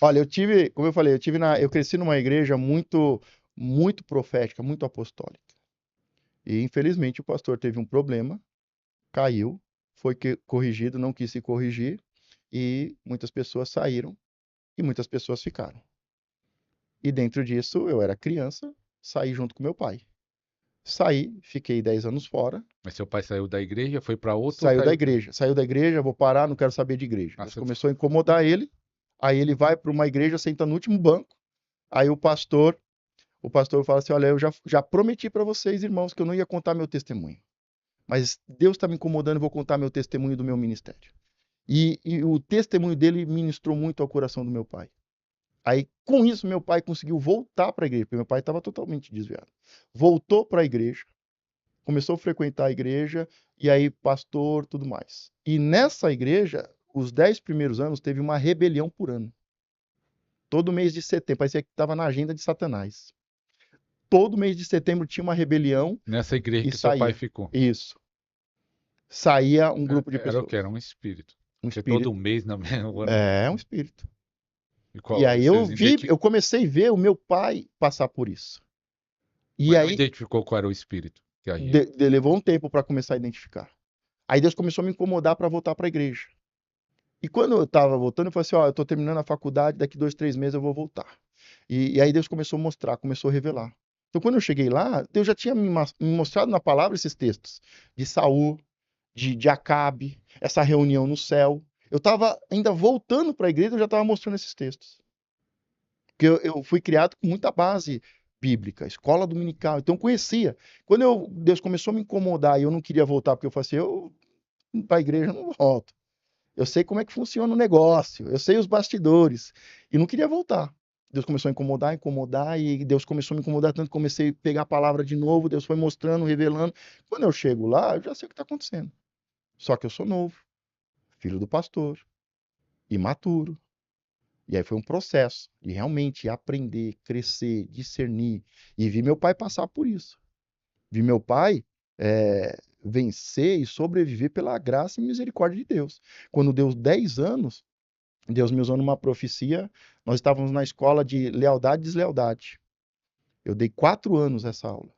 Speaker 2: Olha, como eu falei, eu cresci numa igreja muito profética, muito apostólica. E infelizmente o pastor teve um problema, caiu, corrigido, não quis se corrigir, e muitas pessoas saíram e muitas pessoas ficaram. E dentro disso, eu era criança, saí junto com meu pai. Saí, fiquei 10 anos fora,
Speaker 1: Mas seu pai saiu da igreja, foi para outro ou saiu?
Speaker 2: saiu da igreja, vou parar, não quero saber de igreja.
Speaker 1: Ah,
Speaker 2: Deus começou a incomodar ele, aí ele vai para uma igreja, senta no último banco, aí o pastor fala assim: olha, eu já prometi para vocês, irmãos, que eu não ia contar meu testemunho. Mas Deus está me incomodando, eu vou contar meu testemunho do meu ministério. E o testemunho dele ministrou muito ao coração do meu pai. Aí, com isso, meu pai conseguiu voltar para a igreja, porque meu pai estava totalmente desviado. Voltou para a igreja, começou a frequentar a igreja, e aí pastor, tudo mais. E nessa igreja, os 10 primeiros anos, teve uma rebelião por ano. Todo mês de setembro, parecia que estava na agenda de Satanás. Todo mês de setembro tinha uma rebelião
Speaker 1: nessa igreja
Speaker 2: e
Speaker 1: que seu pai
Speaker 2: saía.
Speaker 1: ficou.
Speaker 2: Isso. Saía um grupo de
Speaker 1: Era o que?
Speaker 2: pessoas.
Speaker 1: Era um espírito.
Speaker 2: Um
Speaker 1: Porque todo
Speaker 2: espírito.
Speaker 1: mês na mesma ano.
Speaker 2: É, um espírito.
Speaker 1: E
Speaker 2: E
Speaker 1: qual?
Speaker 2: aí eu comecei a ver o meu pai passar por isso. E
Speaker 1: Mas não
Speaker 2: aí
Speaker 1: identificou qual era o espírito que agia.
Speaker 2: levou um tempo para começar a identificar. Aí Deus começou a me incomodar para voltar para a igreja. E quando eu estava voltando, eu falei assim: ó, eu estou terminando a faculdade, daqui 2, 3 meses eu vou voltar. E aí Deus começou a mostrar, começou a revelar. Então, quando eu cheguei lá, Deus já tinha me mostrado na palavra esses textos de Saul, de Acabe, essa reunião no céu. Eu estava ainda voltando para a igreja, eu já estava mostrando esses textos. Porque eu fui criado com muita base bíblica, escola dominical, então eu conhecia. Quando Deus começou a me incomodar e eu não queria voltar, porque eu falei assim: eu para a igreja não volto. Eu sei como é que funciona o negócio, eu sei os bastidores. E não queria voltar. Deus começou a incomodar, incomodar, e Deus começou a me incomodar tanto que comecei a pegar a palavra de novo, Deus foi mostrando, revelando. Quando eu chego lá, eu já sei o que está acontecendo. Só que eu sou novo, filho do pastor, imaturo. E aí foi um processo de realmente aprender, crescer, discernir. E vi meu pai passar por isso. Vi meu pai vencer e sobreviver pela graça e misericórdia de Deus. Quando deu 10 anos, Deus me usou numa profecia. Nós estávamos na escola de lealdade e deslealdade. Eu dei 4 anos essa aula.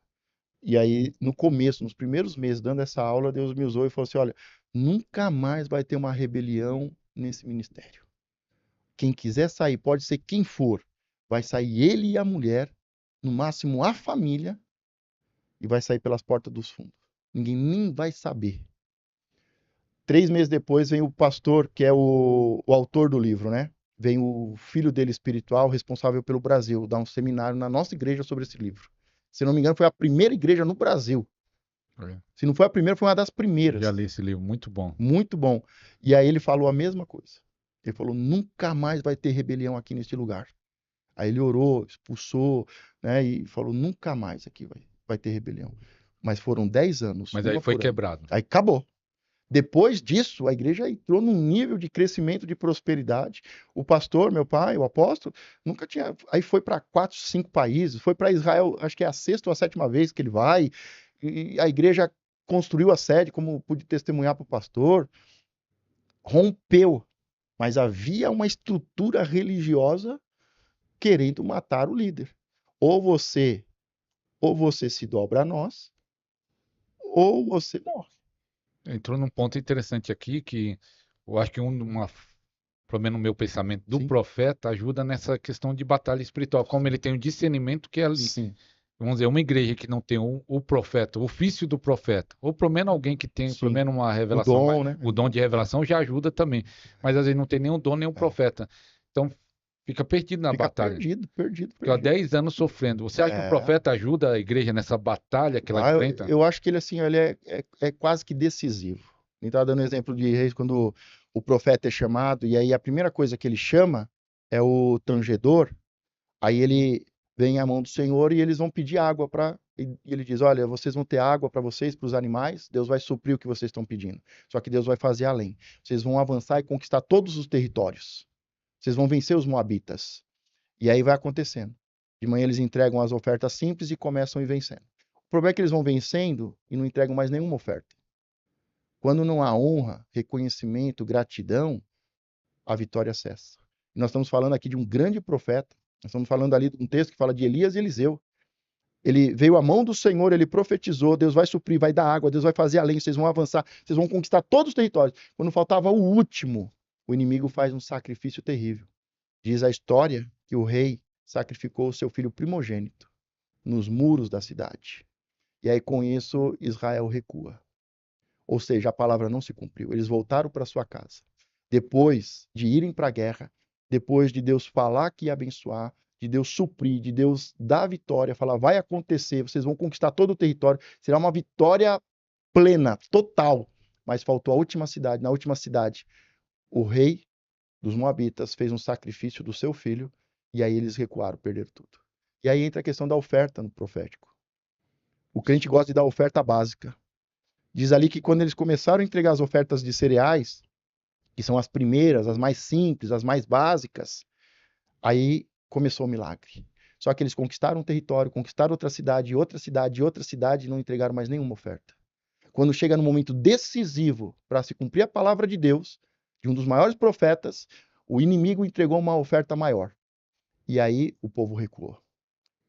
Speaker 2: E aí, no começo, nos primeiros meses, dando essa aula, Deus me usou e falou assim: olha, nunca mais vai ter uma rebelião nesse ministério. Quem quiser sair, pode ser quem for, vai sair ele e a mulher, no máximo a família, e vai sair pelas portas dos fundos. Ninguém nem vai saber. 3 meses depois vem o pastor, que é o autor do livro, né? vem o filho dele espiritual, responsável pelo Brasil, dar um seminário na nossa igreja sobre esse livro. Se não me engano, foi a primeira igreja no Brasil. Se não foi a primeira, foi uma das primeiras.
Speaker 1: Já li esse livro, muito bom.
Speaker 2: Muito bom. E aí ele falou a mesma coisa. Ele falou, nunca mais vai ter rebelião aqui neste lugar. Aí ele orou, expulsou, né? E falou, nunca mais aqui vai ter rebelião. Mas foram 10 anos.
Speaker 1: Mas aí foi quebrado.
Speaker 2: Aí acabou. Depois disso, a igreja entrou num nível de crescimento, de prosperidade. O pastor, meu pai, o apóstolo, nunca tinha... Aí foi para 4, 5 países, foi para Israel, acho que é a 6ª ou a 7ª vez que ele vai. E a igreja construiu a sede, como pude testemunhar para o pastor. Rompeu. Mas havia uma estrutura religiosa querendo matar o líder. Ou você se dobra a nós, ou você morre.
Speaker 1: Entrou num ponto interessante aqui que eu acho que pelo menos no meu pensamento, do profeta ajuda nessa questão de batalha espiritual, como ele tem o discernimento que é ali.
Speaker 2: Sim.
Speaker 1: Vamos dizer, uma igreja que não tem o profeta, o ofício do profeta, ou pelo menos alguém que tem pelo menos uma revelação,
Speaker 2: o dom, né?
Speaker 1: O dom de revelação já ajuda também, mas às vezes não tem nenhum dom, nenhum profeta. Então fica perdido na batalha.
Speaker 2: Perdido.
Speaker 1: Fica há 10 anos sofrendo. Você acha que o profeta ajuda a igreja nessa batalha que ela enfrenta?
Speaker 2: Eu acho que ele, assim, ele é quase que decisivo. A gente estava dando exemplo de Reis, quando o profeta é chamado, e aí a primeira coisa que ele chama é o tangedor, aí ele vem à mão do Senhor e eles vão pedir água para... E ele diz, olha, vocês vão ter água para vocês, para os animais, Deus vai suprir o que vocês estão pedindo. Só que Deus vai fazer além. Vocês vão avançar e conquistar todos os territórios. Vocês vão vencer os moabitas. E aí vai acontecendo. De manhã eles entregam as ofertas simples e começam a ir vencendo. O problema é que eles vão vencendo e não entregam mais nenhuma oferta. Quando não há honra, reconhecimento, gratidão, a vitória cessa. E nós estamos falando aqui de um grande profeta. Nós estamos falando ali de um texto que fala de Elias e Eliseu. Ele veio à mão do Senhor, ele profetizou, Deus vai suprir, vai dar água, Deus vai fazer além, vocês vão avançar, vocês vão conquistar todos os territórios. Quando faltava o último, o inimigo faz um sacrifício terrível. Diz a história que o rei sacrificou o seu filho primogênito nos muros da cidade. E aí com isso Israel recua. Ou seja, a palavra não se cumpriu. Eles voltaram para sua casa. Depois de irem para a guerra, depois de Deus falar que ia abençoar, de Deus suprir, de Deus dar vitória, falar vai acontecer, vocês vão conquistar todo o território, será uma vitória plena, total. Mas faltou a última cidade. Na última cidade, o rei dos moabitas fez um sacrifício do seu filho e aí eles recuaram, perderam tudo. E aí entra a questão da oferta no profético. O crente gosta de dar oferta básica. Diz ali que quando eles começaram a entregar as ofertas de cereais, que são as primeiras, as mais simples, as mais básicas, aí começou o milagre. Só que eles conquistaram um território, conquistaram outra cidade, e não entregaram mais nenhuma oferta. Quando chega no momento decisivo para se cumprir a palavra de Deus, de um dos maiores profetas, o inimigo entregou uma oferta maior. E aí o povo recuou.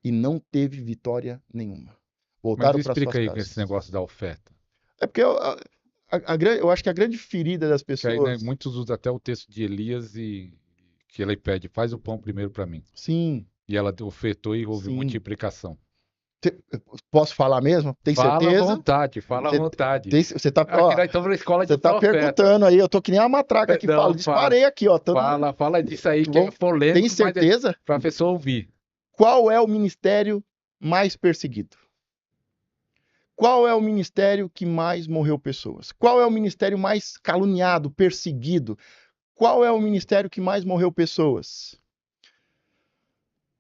Speaker 2: E não teve vitória nenhuma. Voltaram para suas casas.
Speaker 1: Mas explica aí esse negócio da oferta.
Speaker 2: É porque eu acho que a grande ferida das pessoas...
Speaker 1: Aí, né, muitos usam até o texto de Elias e que ele pede, faz o pão primeiro para mim.
Speaker 2: Sim.
Speaker 1: E ela ofertou e houve multiplicação.
Speaker 2: Posso falar mesmo? Tem certeza?
Speaker 1: Fala à vontade.
Speaker 2: Você tá, ó,
Speaker 1: então na escola de
Speaker 2: você tá perguntando aí, eu tô que nem uma matraca aqui, disparei aqui, ó.
Speaker 1: Fala disso aí, que é polêmico,
Speaker 2: tem certeza?
Speaker 1: Para a pessoa ouvir.
Speaker 2: Qual é o ministério mais perseguido? Qual é o ministério que mais morreu pessoas? Qual é o ministério mais caluniado, perseguido? Qual é o ministério que mais morreu pessoas?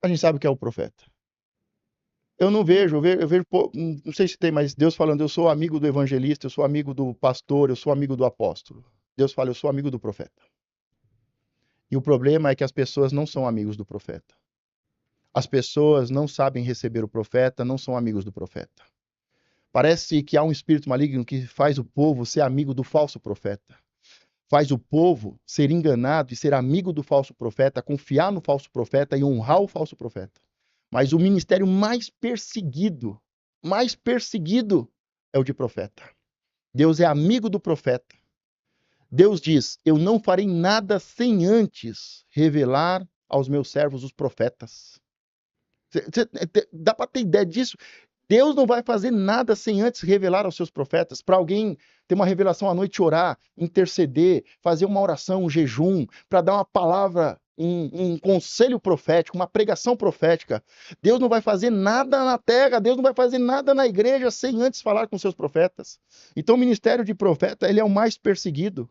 Speaker 2: A gente sabe que é o profeta. Eu não vejo, eu vejo, não sei se tem, mas Deus falando, eu sou amigo do evangelista, eu sou amigo do pastor, eu sou amigo do apóstolo. Deus fala, eu sou amigo do profeta. E o problema é que as pessoas não são amigos do profeta. As pessoas não sabem receber o profeta, não são amigos do profeta. Parece que há um espírito maligno que faz o povo ser amigo do falso profeta. Faz o povo ser enganado e ser amigo do falso profeta, confiar no falso profeta e honrar o falso profeta. Mas o ministério mais perseguido é o de profeta. Deus é amigo do profeta. Deus diz, eu não farei nada sem antes revelar aos meus servos os profetas. Dá para ter ideia disso? Deus não vai fazer nada sem antes revelar aos seus profetas. Para alguém ter uma revelação à noite, orar, interceder, fazer uma oração, um jejum, para dar uma palavra um conselho profético, uma pregação profética. Deus não vai fazer nada na terra, Deus não vai fazer nada na igreja sem antes falar com seus profetas. Então o ministério de profeta, ele é o mais perseguido.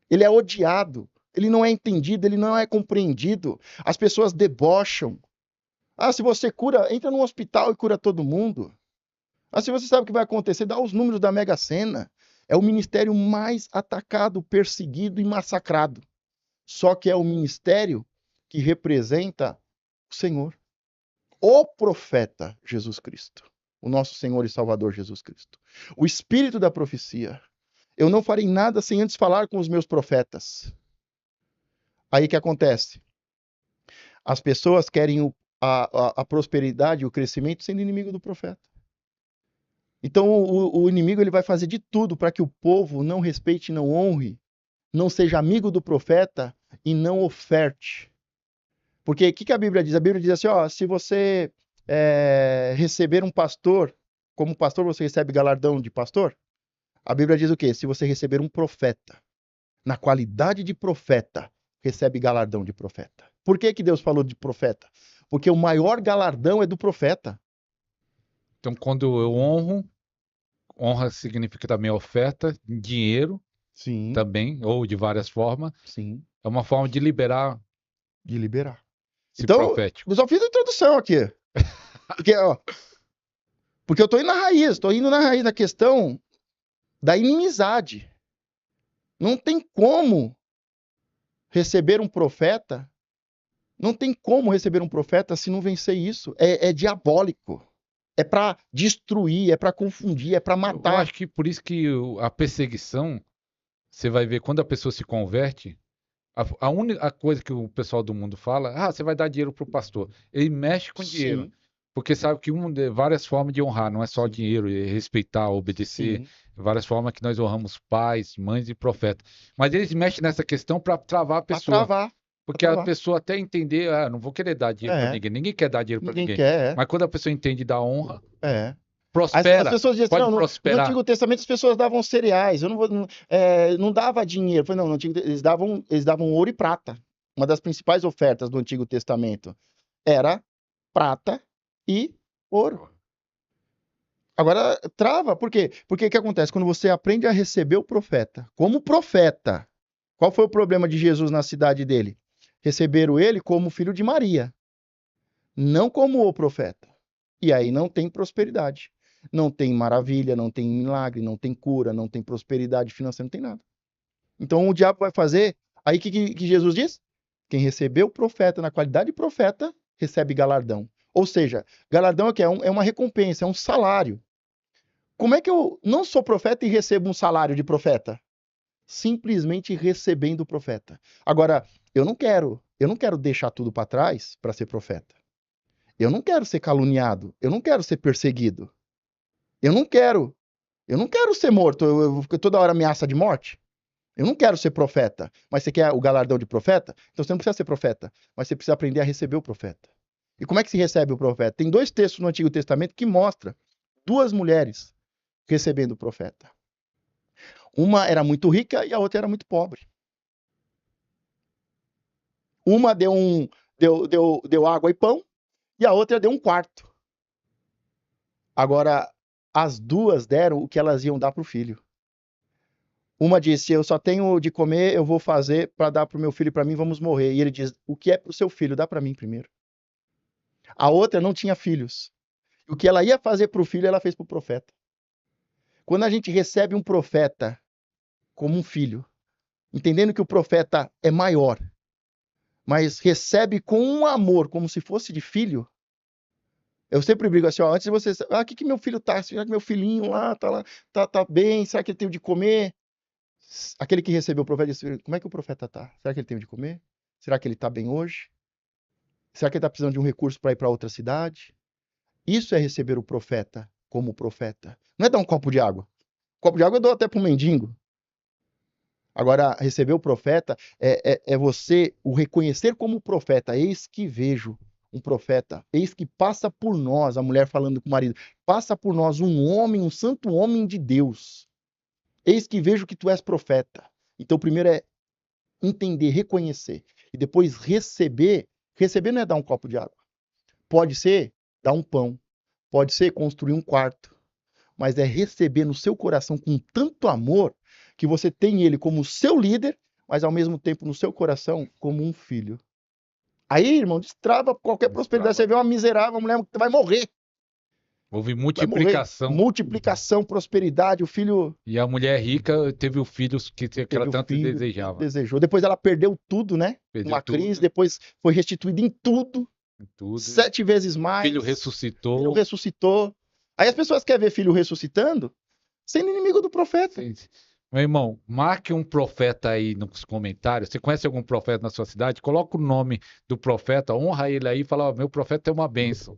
Speaker 2: Ele é odiado, ele não é entendido, ele não é compreendido. As pessoas debocham. Ah, se você cura, entra num hospital e cura todo mundo. Ah, se você sabe o que vai acontecer, dá os números da Mega Sena. É o ministério mais atacado, perseguido e massacrado. Só que é o ministério que representa o Senhor, o profeta Jesus Cristo, o nosso Senhor e Salvador Jesus Cristo. O espírito da profecia. Eu não farei nada sem antes falar com os meus profetas. Aí que acontece? As pessoas querem a prosperidade e o crescimento sendo inimigo do profeta. Então o inimigo ele vai fazer de tudo para que o povo não respeite, não honre, não seja amigo do profeta e não oferte. Porque o que a Bíblia diz? A Bíblia diz assim, ó, se você receber um pastor, como pastor você recebe galardão de pastor. A Bíblia diz o quê? Se você receber um profeta, na qualidade de profeta, recebe galardão de profeta. Por que Deus falou de profeta? Porque o maior galardão é do profeta.
Speaker 1: Então, quando eu honro, honra significa também oferta, dinheiro
Speaker 2: Sim,
Speaker 1: também, ou de várias formas.
Speaker 2: sim,
Speaker 1: É uma forma de liberar
Speaker 2: de liberar.
Speaker 1: esse
Speaker 2: Então,
Speaker 1: profético.
Speaker 2: eu só fiz a introdução aqui. Porque eu estou indo na raiz da questão da inimizade. Não tem como receber um profeta, não tem como receber um profeta se não vencer isso. É diabólico. É para destruir, é para confundir, é para
Speaker 1: Eu
Speaker 2: matar.
Speaker 1: acho que por isso que a perseguição, você vai ver quando a pessoa se converte, a única coisa que o pessoal do mundo fala, você vai dar dinheiro pro pastor. Ele mexe com dinheiro.
Speaker 2: Sim,
Speaker 1: Porque sabe que várias formas de honrar, não é só
Speaker 2: sim,
Speaker 1: dinheiro, é respeitar, obedecer,
Speaker 2: sim.
Speaker 1: várias formas que nós honramos pais, mães e profetas. Mas eles mexem nessa questão para travar a
Speaker 2: Para
Speaker 1: pessoa.
Speaker 2: travar, para
Speaker 1: Porque a
Speaker 2: travar.
Speaker 1: pessoa até entender, não vou querer dar dinheiro para
Speaker 2: É,
Speaker 1: ninguém. Ninguém quer dar dinheiro para
Speaker 2: ninguém
Speaker 1: ninguém.
Speaker 2: quer,
Speaker 1: Mas quando a pessoa entende da honra,
Speaker 2: é. As
Speaker 1: prospera.
Speaker 2: pessoas dizem assim,
Speaker 1: Pode
Speaker 2: não, no
Speaker 1: prosperar.
Speaker 2: Antigo Testamento as pessoas davam cereais, eu não vou, não dava dinheiro. Eu falei, não, no Antigo, eles davam ouro e prata. Uma das principais ofertas do Antigo Testamento era prata e ouro. Agora, trava, por quê? Porque o que acontece? Quando você aprende a receber o profeta, como profeta, qual foi o problema de Jesus na cidade dele? Receberam ele como filho de Maria, não como o profeta. E aí não tem prosperidade. Não tem maravilha, não tem milagre, não tem cura, não tem prosperidade financeira, não tem nada. Então o diabo vai fazer. Aí o que Jesus diz? Quem recebeu o profeta na qualidade de profeta, recebe galardão. Ou seja, galardão é o quê? É uma recompensa, é um salário. Como é que eu não sou profeta e recebo um salário de profeta? Simplesmente recebendo o profeta. Agora, eu não quero deixar tudo para trás para ser profeta. Eu não quero ser caluniado, eu não quero ser perseguido. Eu não quero, eu não quero ser morto, eu toda hora ameaça de morte. Eu não quero ser profeta. Mas você quer o galardão de profeta? Então você não precisa ser profeta, mas você precisa aprender a receber o profeta. E como é que se recebe o profeta? Tem 2 textos no Antigo Testamento que mostram 2 mulheres recebendo o profeta. Uma era muito rica e a outra era muito pobre. Uma deu água e pão e a outra deu um quarto. Agora, as 2 deram o que elas iam dar para o filho. Uma disse: eu só tenho de comer, eu vou fazer para dar para o meu filho e para mim, vamos morrer. E ele diz: o que é para o seu filho, dá para mim primeiro. A outra não tinha filhos. O que ela ia fazer para o filho, ela fez para o profeta. Quando a gente recebe um profeta como um filho, entendendo que o profeta é maior, mas recebe com um amor, como se fosse de filho. Eu sempre brigo assim, ó, antes de você, o que meu filho tá? Será que meu filhinho lá, tá bem? Será que ele tem o de comer? Aquele que recebeu o profeta disse, como é que o profeta tá? Será que ele tem o de comer? Será que ele tá bem hoje? Será que ele tá precisando de um recurso para ir para outra cidade? Isso é receber o profeta como profeta. Não é dar um copo de água. Copo de água eu dou até para um mendigo. Agora, receber o profeta é você o reconhecer como profeta. Eis que vejo um profeta. Eis que passa por nós, a mulher falando com o marido, passa por nós um homem, um santo homem de Deus. Eis que vejo que tu és profeta. Então, primeiro é entender, reconhecer. e depois receber, receber não é dar um copo de água. Pode ser dar um pão, pode ser construir um quarto, mas é receber no seu coração com tanto amor que você tem ele como seu líder, mas ao mesmo tempo no seu coração como um filho. Aí, irmão, destrava qualquer prosperidade. Você vê uma miserável, uma mulher que vai morrer.
Speaker 1: Houve
Speaker 2: Vai morrer.
Speaker 1: multiplicação.
Speaker 2: Multiplicação, prosperidade, o filho
Speaker 1: E a mulher rica teve o filho que
Speaker 2: teve
Speaker 1: ela
Speaker 2: o
Speaker 1: tanto
Speaker 2: filho,
Speaker 1: desejava.
Speaker 2: desejou. Depois ela perdeu tudo, né?
Speaker 1: Perdeu
Speaker 2: Uma
Speaker 1: tudo,
Speaker 2: crise, depois foi restituída em tudo,
Speaker 1: tudo.
Speaker 2: 7 vezes
Speaker 1: O
Speaker 2: mais.
Speaker 1: filho
Speaker 2: Filho
Speaker 1: ressuscitou.
Speaker 2: ressuscitou. Aí as pessoas querem ver filho ressuscitando, sendo inimigo do profeta.
Speaker 1: Sim, sim. Meu irmão, marque um profeta aí nos comentários. Você conhece algum profeta na sua cidade? Coloca o nome do profeta, honra ele aí e fala: "Ó, meu profeta é uma bênção."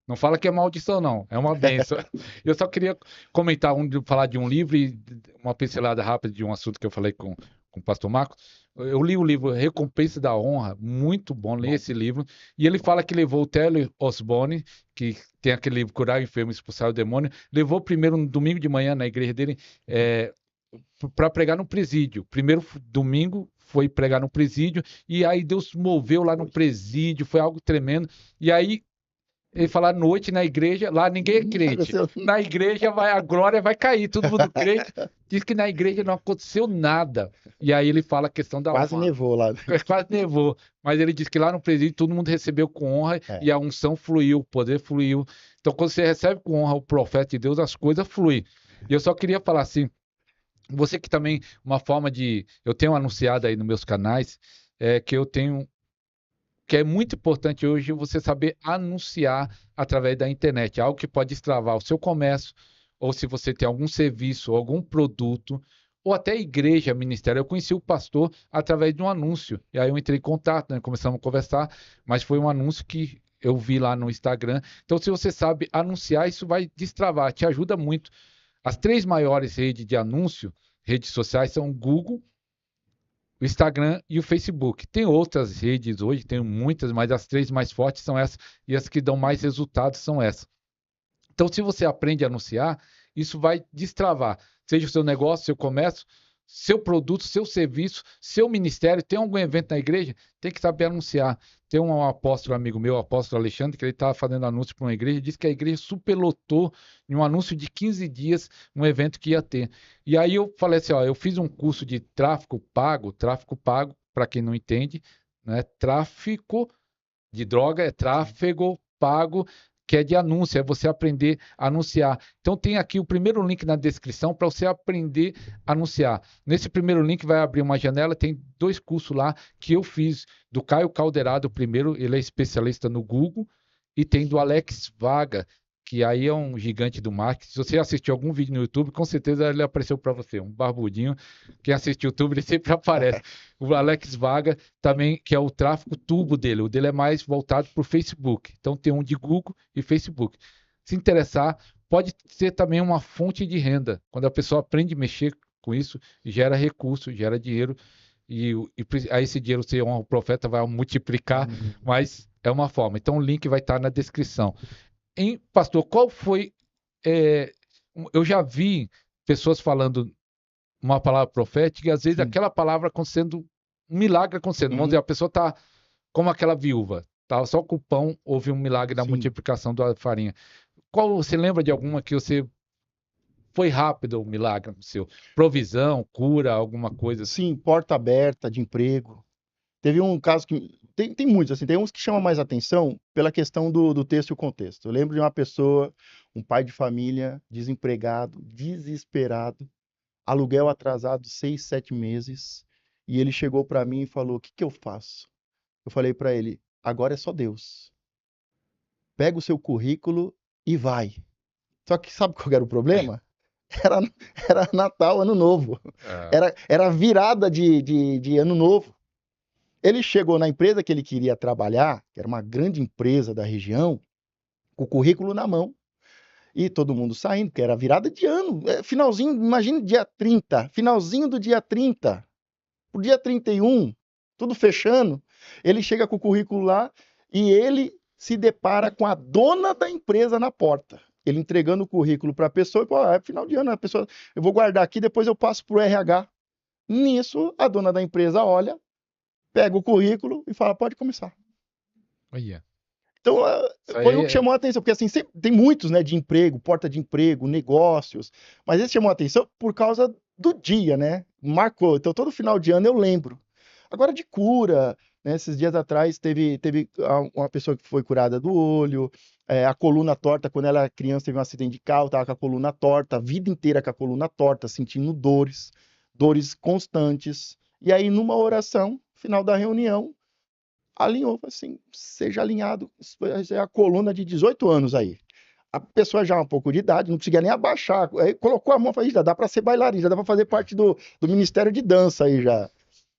Speaker 1: Não fala que é maldição, não. É uma bênção. Eu só queria comentar, falar de um livro e uma pincelada rápida de um assunto que eu falei com o pastor Marcos. Eu li o livro Recompensa da Honra, muito bom, li esse livro. E ele fala que levou o Telly Osborne, que tem aquele livro Curar o Enfermo e Expulsar o Demônio, levou primeiro no domingo de manhã na igreja dele para pregar no presídio. Primeiro domingo foi pregar no presídio, e aí Deus moveu lá no presídio, foi algo tremendo. E aí ele fala à noite na igreja, lá ninguém é crente. Na igreja a glória vai cair, todo mundo crente. Diz que na igreja não aconteceu nada. E aí ele fala a questão da
Speaker 2: Quase
Speaker 1: honra.
Speaker 2: nevou lá.
Speaker 1: Quase nevou. Mas ele diz que lá no presídio todo mundo recebeu com honra e a unção fluiu, o poder fluiu. Então quando você recebe com honra o profeta de Deus, as coisas fluem. E eu só queria falar assim, você que também, uma forma de... Eu tenho anunciado aí nos meus canais, que eu tenho... que é muito importante hoje você saber anunciar através da internet, algo que pode destravar o seu comércio, ou se você tem algum serviço, algum produto, ou até igreja, ministério. Eu conheci o pastor através de um anúncio, e aí eu entrei em contato, né? Começamos a conversar, mas foi um anúncio que eu vi lá no Instagram. Então, se você sabe anunciar, isso vai destravar, te ajuda muito. As 3 maiores redes de anúncio, redes sociais, são o Google, o Instagram e o Facebook. Tem outras redes hoje, tem muitas, mas as 3 mais fortes são essas, e as que dão mais resultados são essas. Então, se você aprende a anunciar, isso vai destravar, seja o seu negócio, seu comércio, seu produto, seu serviço, seu ministério. Tem algum evento na igreja? Tem que saber anunciar. Tem um apóstolo amigo meu, o apóstolo Alexandre, que ele estava fazendo anúncio para uma igreja, disse que a igreja superlotou em um anúncio de 15 dias, um evento que ia ter. E aí eu falei assim, ó, eu fiz um curso de tráfico pago, para quem não entende, né? Tráfico de droga é tráfego pago, que é de anúncio, é você aprender a anunciar. Então tem aqui o primeiro link na descrição para você aprender a anunciar. Nesse primeiro link vai abrir uma janela, tem 2 cursos lá que eu fiz, do Caio Calderado, o primeiro, ele é especialista no Google, e tem do Alex Vaga, que aí é um gigante do marketing. Se você assistiu algum vídeo no YouTube, com certeza ele apareceu para você, um barbudinho. Quem assiste o YouTube, ele sempre aparece. O Alex Vaga também, que é o tráfego turbo dele. O dele é mais voltado para o Facebook. Então tem um de Google e Facebook. Se interessar, pode ser também uma fonte de renda. Quando a pessoa aprende a mexer com isso, gera recurso, gera dinheiro. E aí esse dinheiro, se o profeta vai multiplicar, mas é uma forma. Então o link vai estar na descrição. Pastor, qual foi... eu já vi pessoas falando uma palavra profética, e às vezes
Speaker 2: Sim.
Speaker 1: aquela palavra acontecendo, um milagre acontecendo. Vamos dizer, a pessoa está como aquela viúva, estava só com o pão, houve um milagre da
Speaker 2: Sim.
Speaker 1: multiplicação da farinha. Você lembra de alguma que você foi rápido o milagre no seu? Provisão, cura, alguma coisa assim?
Speaker 2: Sim, porta aberta de emprego. Teve um caso que. Tem muitos, assim, tem uns que chamam mais atenção pela questão do texto e o contexto. Eu lembro de uma pessoa, um pai de família, desempregado, desesperado, aluguel atrasado 6, 7 meses, e ele chegou para mim e falou: "O que que eu faço?" Eu falei para ele: "Agora é só Deus. Pega o seu currículo e vai." Só que sabe qual era o problema? Era, era Natal, Ano Novo. Era virada de Ano Novo. Ele chegou na empresa que ele queria trabalhar, que era uma grande empresa da região, com o currículo na mão. E todo mundo saindo, porque era virada de ano. Finalzinho, imagine dia 30, finalzinho do dia 30, pro dia 31, tudo fechando. Ele chega com o currículo lá e ele se depara com a dona da empresa na porta. Ele entregando o currículo para a pessoa e fala: é final de ano, a pessoa, eu vou guardar aqui, depois eu passo pro RH. Nisso, a dona da empresa olha, pega o currículo e fala, pode começar.
Speaker 1: Olha.
Speaker 2: Então,
Speaker 1: Isso
Speaker 2: foi o
Speaker 1: aí
Speaker 2: que chamou a atenção, porque assim, tem muitos, né, de emprego, porta de emprego, negócios, mas esse chamou a atenção por causa do dia, né? Marcou. Então, todo final de ano eu lembro. Agora, de cura, né? Esses dias atrás teve uma pessoa que foi curada do olho, a coluna torta, quando ela era criança, teve um acidente de carro, tava com a coluna torta, a vida inteira com a coluna torta, sentindo dores constantes. E aí, numa oração, final da reunião, alinhou, assim, seja alinhado. Isso é a coluna de 18 anos aí. A pessoa já um pouco de idade, não conseguia nem abaixar. Aí colocou a mão e falou, já dá para ser bailarina, já dá para fazer parte do Ministério de Dança aí já.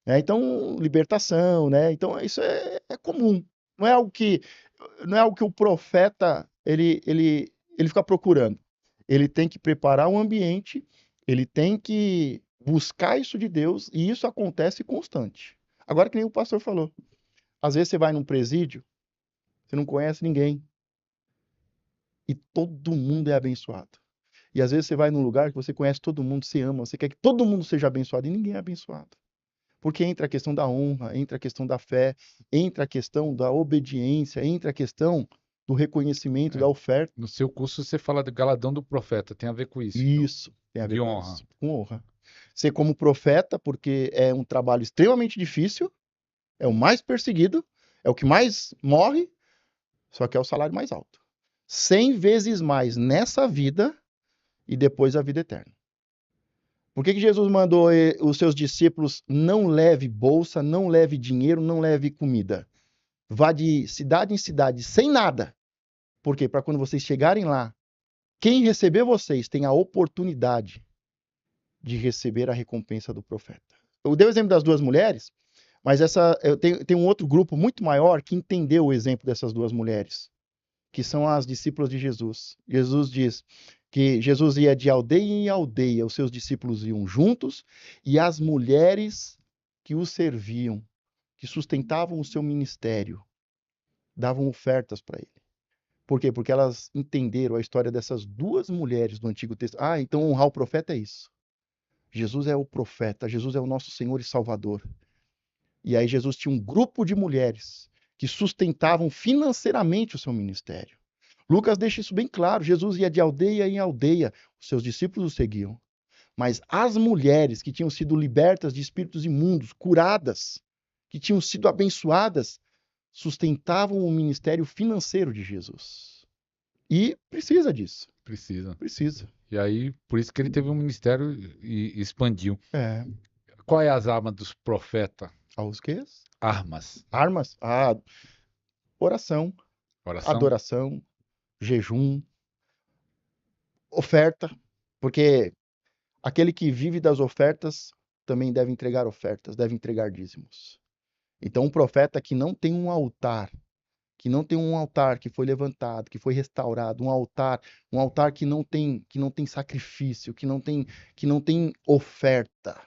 Speaker 2: Então, libertação, né? Então, isso é comum. Não é algo que, não é algo que o profeta ele fica procurando. Ele tem que preparar o ambiente, ele tem que buscar isso de Deus, e isso acontece constante. Agora, que nem o pastor falou, às vezes você vai num presídio, você não conhece ninguém e todo mundo é abençoado. E às vezes você vai num lugar que você conhece todo mundo, você ama, você quer que todo mundo seja abençoado e ninguém é abençoado. Porque entra a questão da honra, entra a questão da fé, entra a questão da obediência, entra a questão do reconhecimento, da oferta.
Speaker 1: no seu curso você fala do galadão do profeta, tem a ver com isso, então,
Speaker 2: Isso tem a ver
Speaker 1: de
Speaker 2: com
Speaker 1: honra.
Speaker 2: isso, com honra. Ser como profeta, porque é um trabalho extremamente difícil, é o mais perseguido, é o que mais morre, só que é o salário mais alto. 100 vezes mais nessa vida e depois a vida eterna. Por que Jesus mandou os seus discípulos não leve bolsa, não leve dinheiro, não leve comida? Vá de cidade em cidade sem nada. Por quê? Para quando vocês chegarem lá, quem receber vocês tem a oportunidade de receber a recompensa do profeta. Eu dei o exemplo das duas mulheres, mas eu tenho um outro grupo muito maior que entendeu o exemplo dessas duas mulheres, que são as discípulas de Jesus. Jesus diz que Jesus ia de aldeia em aldeia, os seus discípulos iam juntos, e as mulheres que o serviam, que sustentavam o seu ministério, davam ofertas para ele. Por quê? Porque elas entenderam a história dessas duas mulheres do Antigo Testamento. Ah, então honrar o profeta é isso. Jesus é o profeta, Jesus é o nosso Senhor e Salvador. E aí Jesus tinha um grupo de mulheres que sustentavam financeiramente o seu ministério. Lucas deixa isso bem claro. Jesus ia de aldeia em aldeia, os seus discípulos o seguiam. Mas as mulheres que tinham sido libertas de espíritos imundos, curadas, que tinham sido abençoadas, sustentavam o ministério financeiro de Jesus. E precisa disso.
Speaker 1: Precisa.
Speaker 2: Precisa.
Speaker 1: E aí, por isso que ele teve um ministério e expandiu.
Speaker 2: É.
Speaker 1: Qual é as armas dos profetas?
Speaker 2: Aos quês?
Speaker 1: Armas.
Speaker 2: Armas? Oração,
Speaker 1: Oração?
Speaker 2: adoração, jejum, oferta, porque aquele que vive das ofertas também deve entregar ofertas, deve entregar dízimos. Então, um profeta que não tem um altar, que foi levantado, que foi restaurado, um altar que não tem sacrifício, que não tem oferta,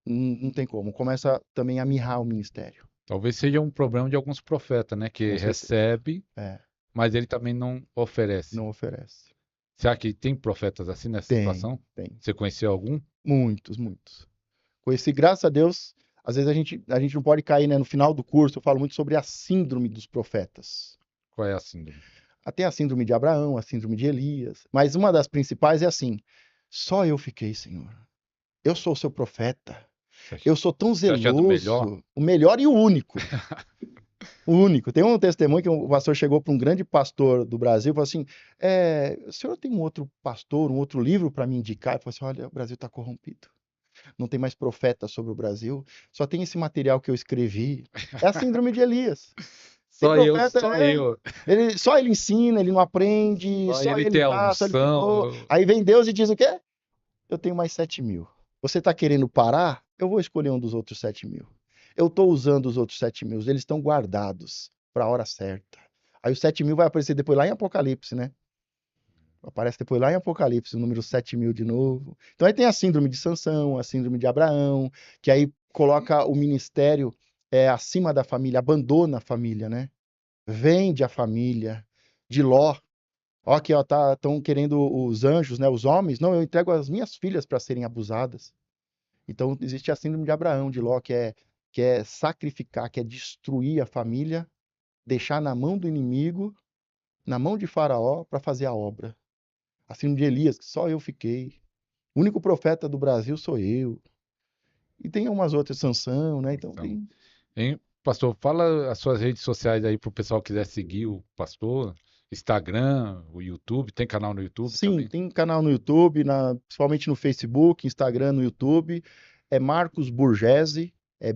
Speaker 2: não tem como. Começa também a mirrar o ministério.
Speaker 1: Talvez seja um problema de alguns profetas, né? Que
Speaker 2: Com certeza.
Speaker 1: recebe,
Speaker 2: É,
Speaker 1: mas ele também não oferece.
Speaker 2: não oferece.
Speaker 1: Será que tem profetas assim nessa
Speaker 2: Tem,
Speaker 1: situação?
Speaker 2: tem.
Speaker 1: Você conheceu algum?
Speaker 2: Muitos, muitos. Conheci, graças a Deus, às vezes a gente não pode cair, né? No final do curso eu falo muito sobre a síndrome dos profetas.
Speaker 1: Qual é a síndrome?
Speaker 2: Tem a síndrome de Abraão, a síndrome de Elias, mas uma das principais é assim: só eu fiquei, Senhor. Eu sou o seu profeta. Eu sou tão
Speaker 1: Você acha do melhor?
Speaker 2: zeloso, o melhor e o único. O único. Tem um testemunho que o pastor chegou para um grande pastor do Brasil e falou assim: o senhor tem um outro pastor, um outro livro para me indicar? Ele falou assim: olha, o Brasil está corrompido. Não tem mais profeta sobre o Brasil, só tem esse material que eu escrevi. É a síndrome de Elias. Tem
Speaker 1: Só eu,
Speaker 2: profeta,
Speaker 1: só eu.
Speaker 2: só ele ensina, ele não aprende,
Speaker 1: Só
Speaker 2: só
Speaker 1: ele
Speaker 2: ele
Speaker 1: tem a
Speaker 2: faz, só ele falou.
Speaker 1: unção.
Speaker 2: Aí vem Deus e diz o quê? Eu tenho mais 7.000. Você está querendo parar? Eu vou escolher um dos outros 7.000. Eu estou usando os outros 7.000, eles estão guardados para a hora certa. Aí os 7.000 vai aparecer depois lá em Apocalipse, né? Aparece depois lá em Apocalipse, o número 7.000 de novo. Então aí tem a síndrome de Sansão, a síndrome de Abraão, que aí coloca o ministério acima da família, abandona a família, né? Vende a família. De Ló. Ó, aqui, ó, estão querendo os anjos, né? Os homens. Não, eu entrego as minhas filhas para serem abusadas. Então existe a síndrome de Abraão, de Ló, que quer sacrificar, quer destruir a família, deixar na mão do inimigo, na mão de Faraó, para fazer a obra. Assim de Elias, que só eu fiquei. O único profeta do Brasil sou eu. E tem umas outras, Sansão, né? Então
Speaker 1: Então,
Speaker 2: tem.
Speaker 1: hein, pastor, fala as suas redes sociais aí para o pessoal que quiser seguir o pastor. Instagram, o YouTube, tem canal no YouTube
Speaker 2: Sim,
Speaker 1: também?
Speaker 2: tem canal no YouTube, principalmente no Facebook, Instagram, no YouTube. É Marcos Burgese, é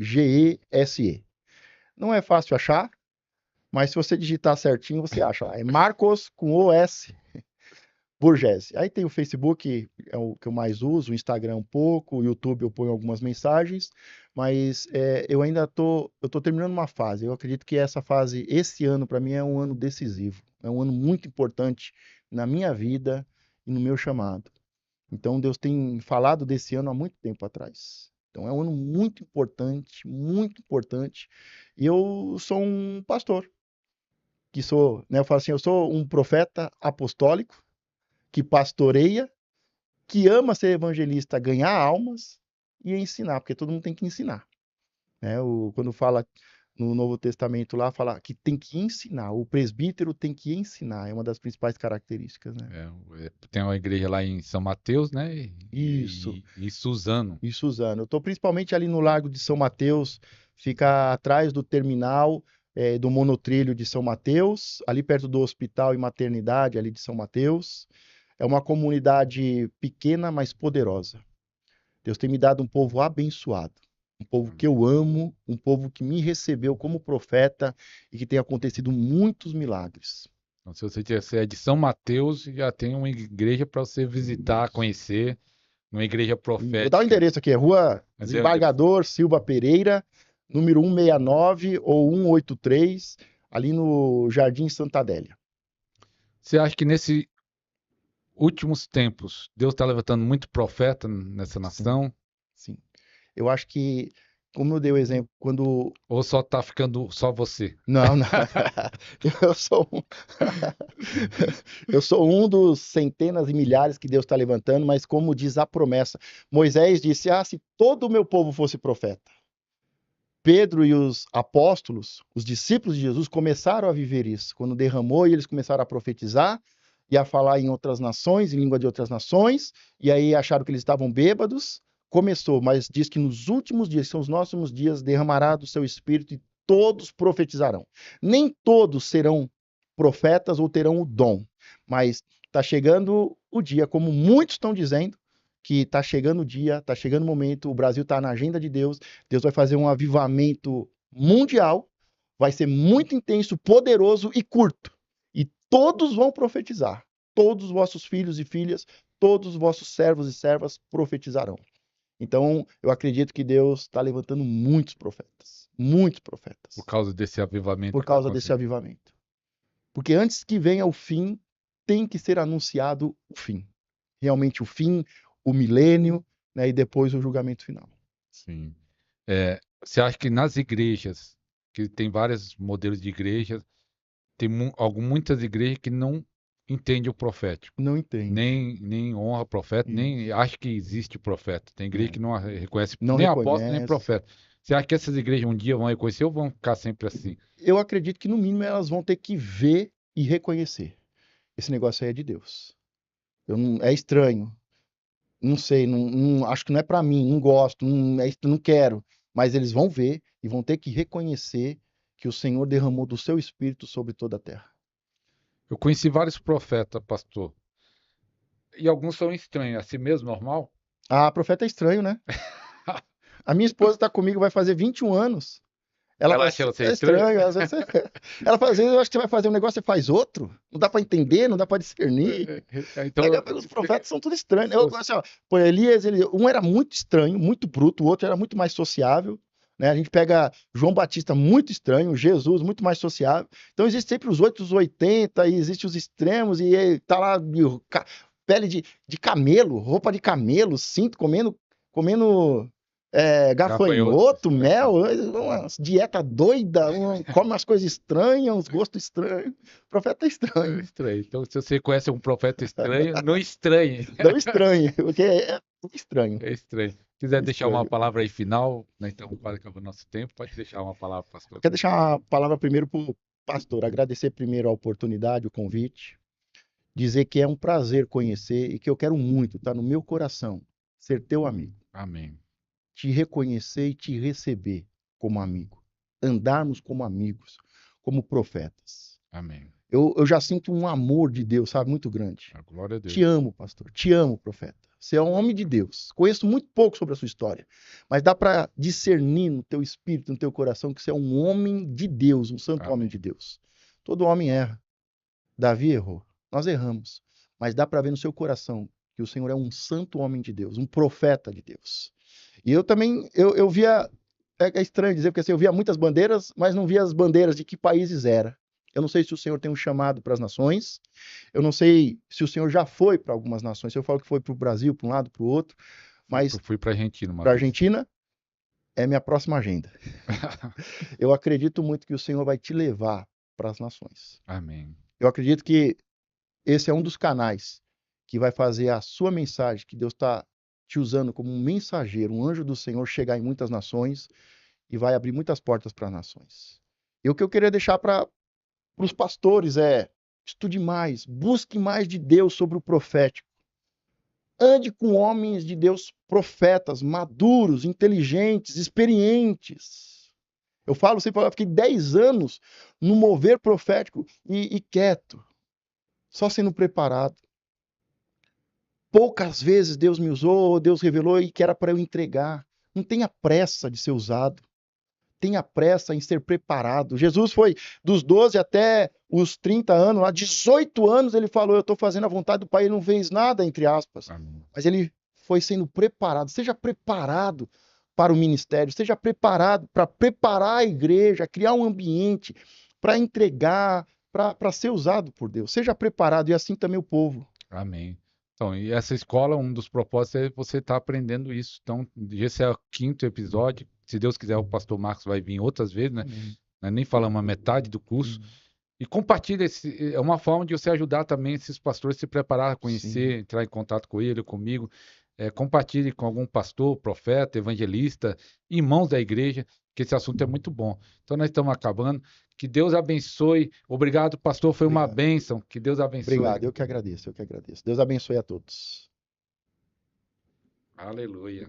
Speaker 2: Burgese. Não é fácil achar, mas se você digitar certinho, você acha lá. É Marcos com OS Burgese. Aí tem o Facebook, é o que eu mais uso, o Instagram um pouco, o YouTube eu ponho algumas mensagens, mas eu ainda eu tô terminando uma fase. Eu acredito que essa fase, esse ano, para mim, é um ano decisivo. É um ano muito importante na minha vida e no meu chamado. Então, Deus tem falado desse ano há muito tempo atrás. Então, é um ano muito importante, muito importante. E eu sou um pastor, que sou, né, eu falo assim, eu sou um profeta apostólico, que pastoreia, que ama ser evangelista, ganhar almas e ensinar, porque todo mundo tem que ensinar. Né? Quando fala no Novo Testamento lá, fala que tem que ensinar, o presbítero tem que ensinar, é uma das principais características. Né?
Speaker 1: Tem uma igreja lá em São Mateus, né?
Speaker 2: Isso,
Speaker 1: E Suzano.
Speaker 2: e Suzano. Eu estou principalmente ali no Largo de São Mateus, fica atrás do terminal do monotrilho de São Mateus, ali perto do hospital e maternidade ali de São Mateus. É uma comunidade pequena, mas poderosa. Deus tem me dado um povo abençoado, um povo que eu amo, um povo que me recebeu como profeta e que tem acontecido muitos milagres.
Speaker 1: Então, se você é de São Mateus, já tem uma igreja para você visitar, conhecer, uma igreja
Speaker 2: E vou dar o
Speaker 1: profética.
Speaker 2: endereço aqui, é Rua
Speaker 1: Mas
Speaker 2: Desembargador Silva Pereira, número 169 ou 183, ali no Jardim Santa Adélia.
Speaker 1: você acha que nesses últimos tempos Deus está levantando muito profeta nessa
Speaker 2: Sim,
Speaker 1: nação?
Speaker 2: sim. Eu acho que, como eu dei o exemplo, quando
Speaker 1: Ou só está ficando só você?
Speaker 2: não, não. Eu sou um, eu sou um dos centenas e milhares que Deus está levantando, mas como diz a promessa, Moisés disse: Ah, se todo o meu povo fosse profeta. Pedro e os apóstolos, os discípulos de Jesus, começaram a viver isso. Quando derramou, e eles começaram a profetizar e a falar em outras nações, em língua de outras nações, e aí acharam que eles estavam bêbados. Começou, mas diz que nos últimos dias, que são os nossos dias, derramará do seu espírito e todos profetizarão. Nem todos serão profetas ou terão o dom, mas está chegando o dia, como muitos estão dizendo, que está chegando o dia, está chegando o momento, o Brasil está na agenda de Deus, Deus vai fazer um avivamento mundial, vai ser muito intenso, poderoso e curto. E todos vão profetizar. Todos os vossos filhos e filhas, todos os vossos servos e servas profetizarão. Então, eu acredito que Deus está levantando muitos profetas,
Speaker 1: Por causa desse avivamento
Speaker 2: por
Speaker 1: que está
Speaker 2: causa desse
Speaker 1: acontecendo.
Speaker 2: avivamento. Porque antes que venha o fim, tem que ser anunciado o fim. Realmente o fim, o milênio, né, e depois o julgamento final.
Speaker 1: Sim. Você acha que nas igrejas, que tem vários modelos de igrejas, tem muitas igrejas que não entendem o profético,
Speaker 2: Não entende.
Speaker 1: nem honra o profeta, nem
Speaker 2: Isso.
Speaker 1: acha que existe profeta. Tem igreja
Speaker 2: É.
Speaker 1: que não reconhece
Speaker 2: Não
Speaker 1: nem apóstolo, nem
Speaker 2: reconhece.
Speaker 1: profeta. Você acha que essas igrejas um dia vão reconhecer ou vão ficar sempre assim?
Speaker 2: Eu acredito que, no mínimo, elas vão ter que ver e reconhecer. Esse negócio aí é de Deus. É estranho. Não sei, acho que não é para mim, não gosto, não quero. Mas eles vão ver e vão ter que reconhecer que o Senhor derramou do seu espírito sobre toda a terra.
Speaker 1: Eu conheci vários profetas, pastor, e alguns são estranhos, assim mesmo, normal?
Speaker 2: Ah, profeta é estranho, né? A minha esposa está comigo, vai fazer 21 anos. Ela
Speaker 1: Ela
Speaker 2: fala
Speaker 1: acha
Speaker 2: assim,
Speaker 1: você
Speaker 2: é
Speaker 1: estranho?
Speaker 2: estranho, às vezes ela fala, às vezes eu acho que você vai fazer um negócio, você faz outro. Não dá para entender, não dá para discernir.
Speaker 1: Então,
Speaker 2: Os profetas são tudo estranhos. Assim, ó, pô, Elias, um era muito estranho, muito bruto, o outro era muito mais sociável. Né? A gente pega João Batista muito estranho, Jesus muito mais sociável. Então existe sempre os 8, os 80, e existe os extremos, e ele tá lá, pele de camelo, roupa de camelo, cinto, comendo
Speaker 1: gafanhoto.
Speaker 2: gafanhoto, mel, uma dieta doida, come umas coisas estranhas, uns gostos estranhos. O profeta é
Speaker 1: É
Speaker 2: estranho.
Speaker 1: estranho. Então, se você conhece um profeta estranho, não estranhe.
Speaker 2: Não estranhe, porque é estranho.
Speaker 1: É estranho. Quiser deixar uma
Speaker 2: Escolho.
Speaker 1: palavra aí final, né? Então, quase acabou o nosso tempo, pode deixar uma palavra, pastor.
Speaker 2: Quero deixar uma palavra primeiro para o pastor, agradecer primeiro a oportunidade, o convite, dizer que é um prazer conhecer e que eu quero muito, tá no meu coração, ser teu amigo,
Speaker 1: Amém.
Speaker 2: te reconhecer e te receber como amigo, andarmos como amigos, como profetas.
Speaker 1: Amém.
Speaker 2: Eu já sinto um amor de Deus, sabe, muito grande.
Speaker 1: A glória a Deus.
Speaker 2: Te amo, pastor. Te amo, profeta. Você é um homem de Deus. Conheço muito pouco sobre a sua história, mas dá para discernir no teu espírito, no teu coração, que você é um homem de Deus, um santo homem
Speaker 1: Amém.
Speaker 2: de Deus. Todo homem erra. Davi errou. Nós erramos. Mas dá para ver no seu coração que o Senhor é um santo homem de Deus, um profeta de Deus. E eu também, eu via, é estranho dizer, porque assim, eu via muitas bandeiras, mas não via as bandeiras de que países era. Eu não sei se o Senhor tem um chamado para as nações, eu não sei se o Senhor já foi para algumas nações, se eu falo que foi para o Brasil, para um lado, para o outro, mas
Speaker 1: Fui para a Argentina uma
Speaker 2: para a
Speaker 1: vez.
Speaker 2: Argentina é minha próxima agenda. Eu acredito muito que o Senhor vai te levar para as nações.
Speaker 1: Amém.
Speaker 2: Eu acredito que esse é um dos canais que vai fazer a sua mensagem, que Deus está te usando como um mensageiro, um anjo do Senhor, chegar em muitas nações e vai abrir muitas portas para as nações. E o que eu queria deixar para os pastores é: estude mais, busque mais de Deus sobre o profético. Ande com homens de Deus profetas, maduros, inteligentes, experientes. Eu falo, sempre falo, eu fiquei 10 anos no mover profético e quieto, só sendo preparado. Poucas vezes Deus me usou, Deus revelou e que era para eu entregar. Não tenha pressa de ser usado. Tenha pressa em ser preparado. Jesus foi dos 12 até os 30 anos, lá 18 anos ele falou, eu estou fazendo a vontade do Pai, ele não fez nada, entre aspas.
Speaker 1: Amém.
Speaker 2: Mas ele foi sendo preparado. Seja preparado para o ministério, seja preparado para preparar a igreja, criar um ambiente, para entregar, para ser usado por Deus. Seja preparado e assim também o povo.
Speaker 1: Amém. Então, e essa escola, um dos propósitos é você estar aprendendo isso. Então, esse é o 5º episódio. Se Deus quiser, o pastor Marcos vai vir outras vezes, né?
Speaker 2: Amém.
Speaker 1: Nós nem falamos a metade do curso. E compartilha é uma forma de você ajudar também esses pastores a se preparar, a conhecer,
Speaker 2: Sim.
Speaker 1: entrar em contato com ele, comigo. Compartilhe com algum pastor, profeta, evangelista, irmãos da igreja, que esse assunto é muito bom. Então, nós estamos acabando. Que Deus abençoe. Obrigado, pastor. Foi uma
Speaker 2: Obrigado.
Speaker 1: bênção. Que Deus abençoe.
Speaker 2: Obrigado, eu que agradeço, eu que agradeço. Deus abençoe a todos.
Speaker 1: Aleluia.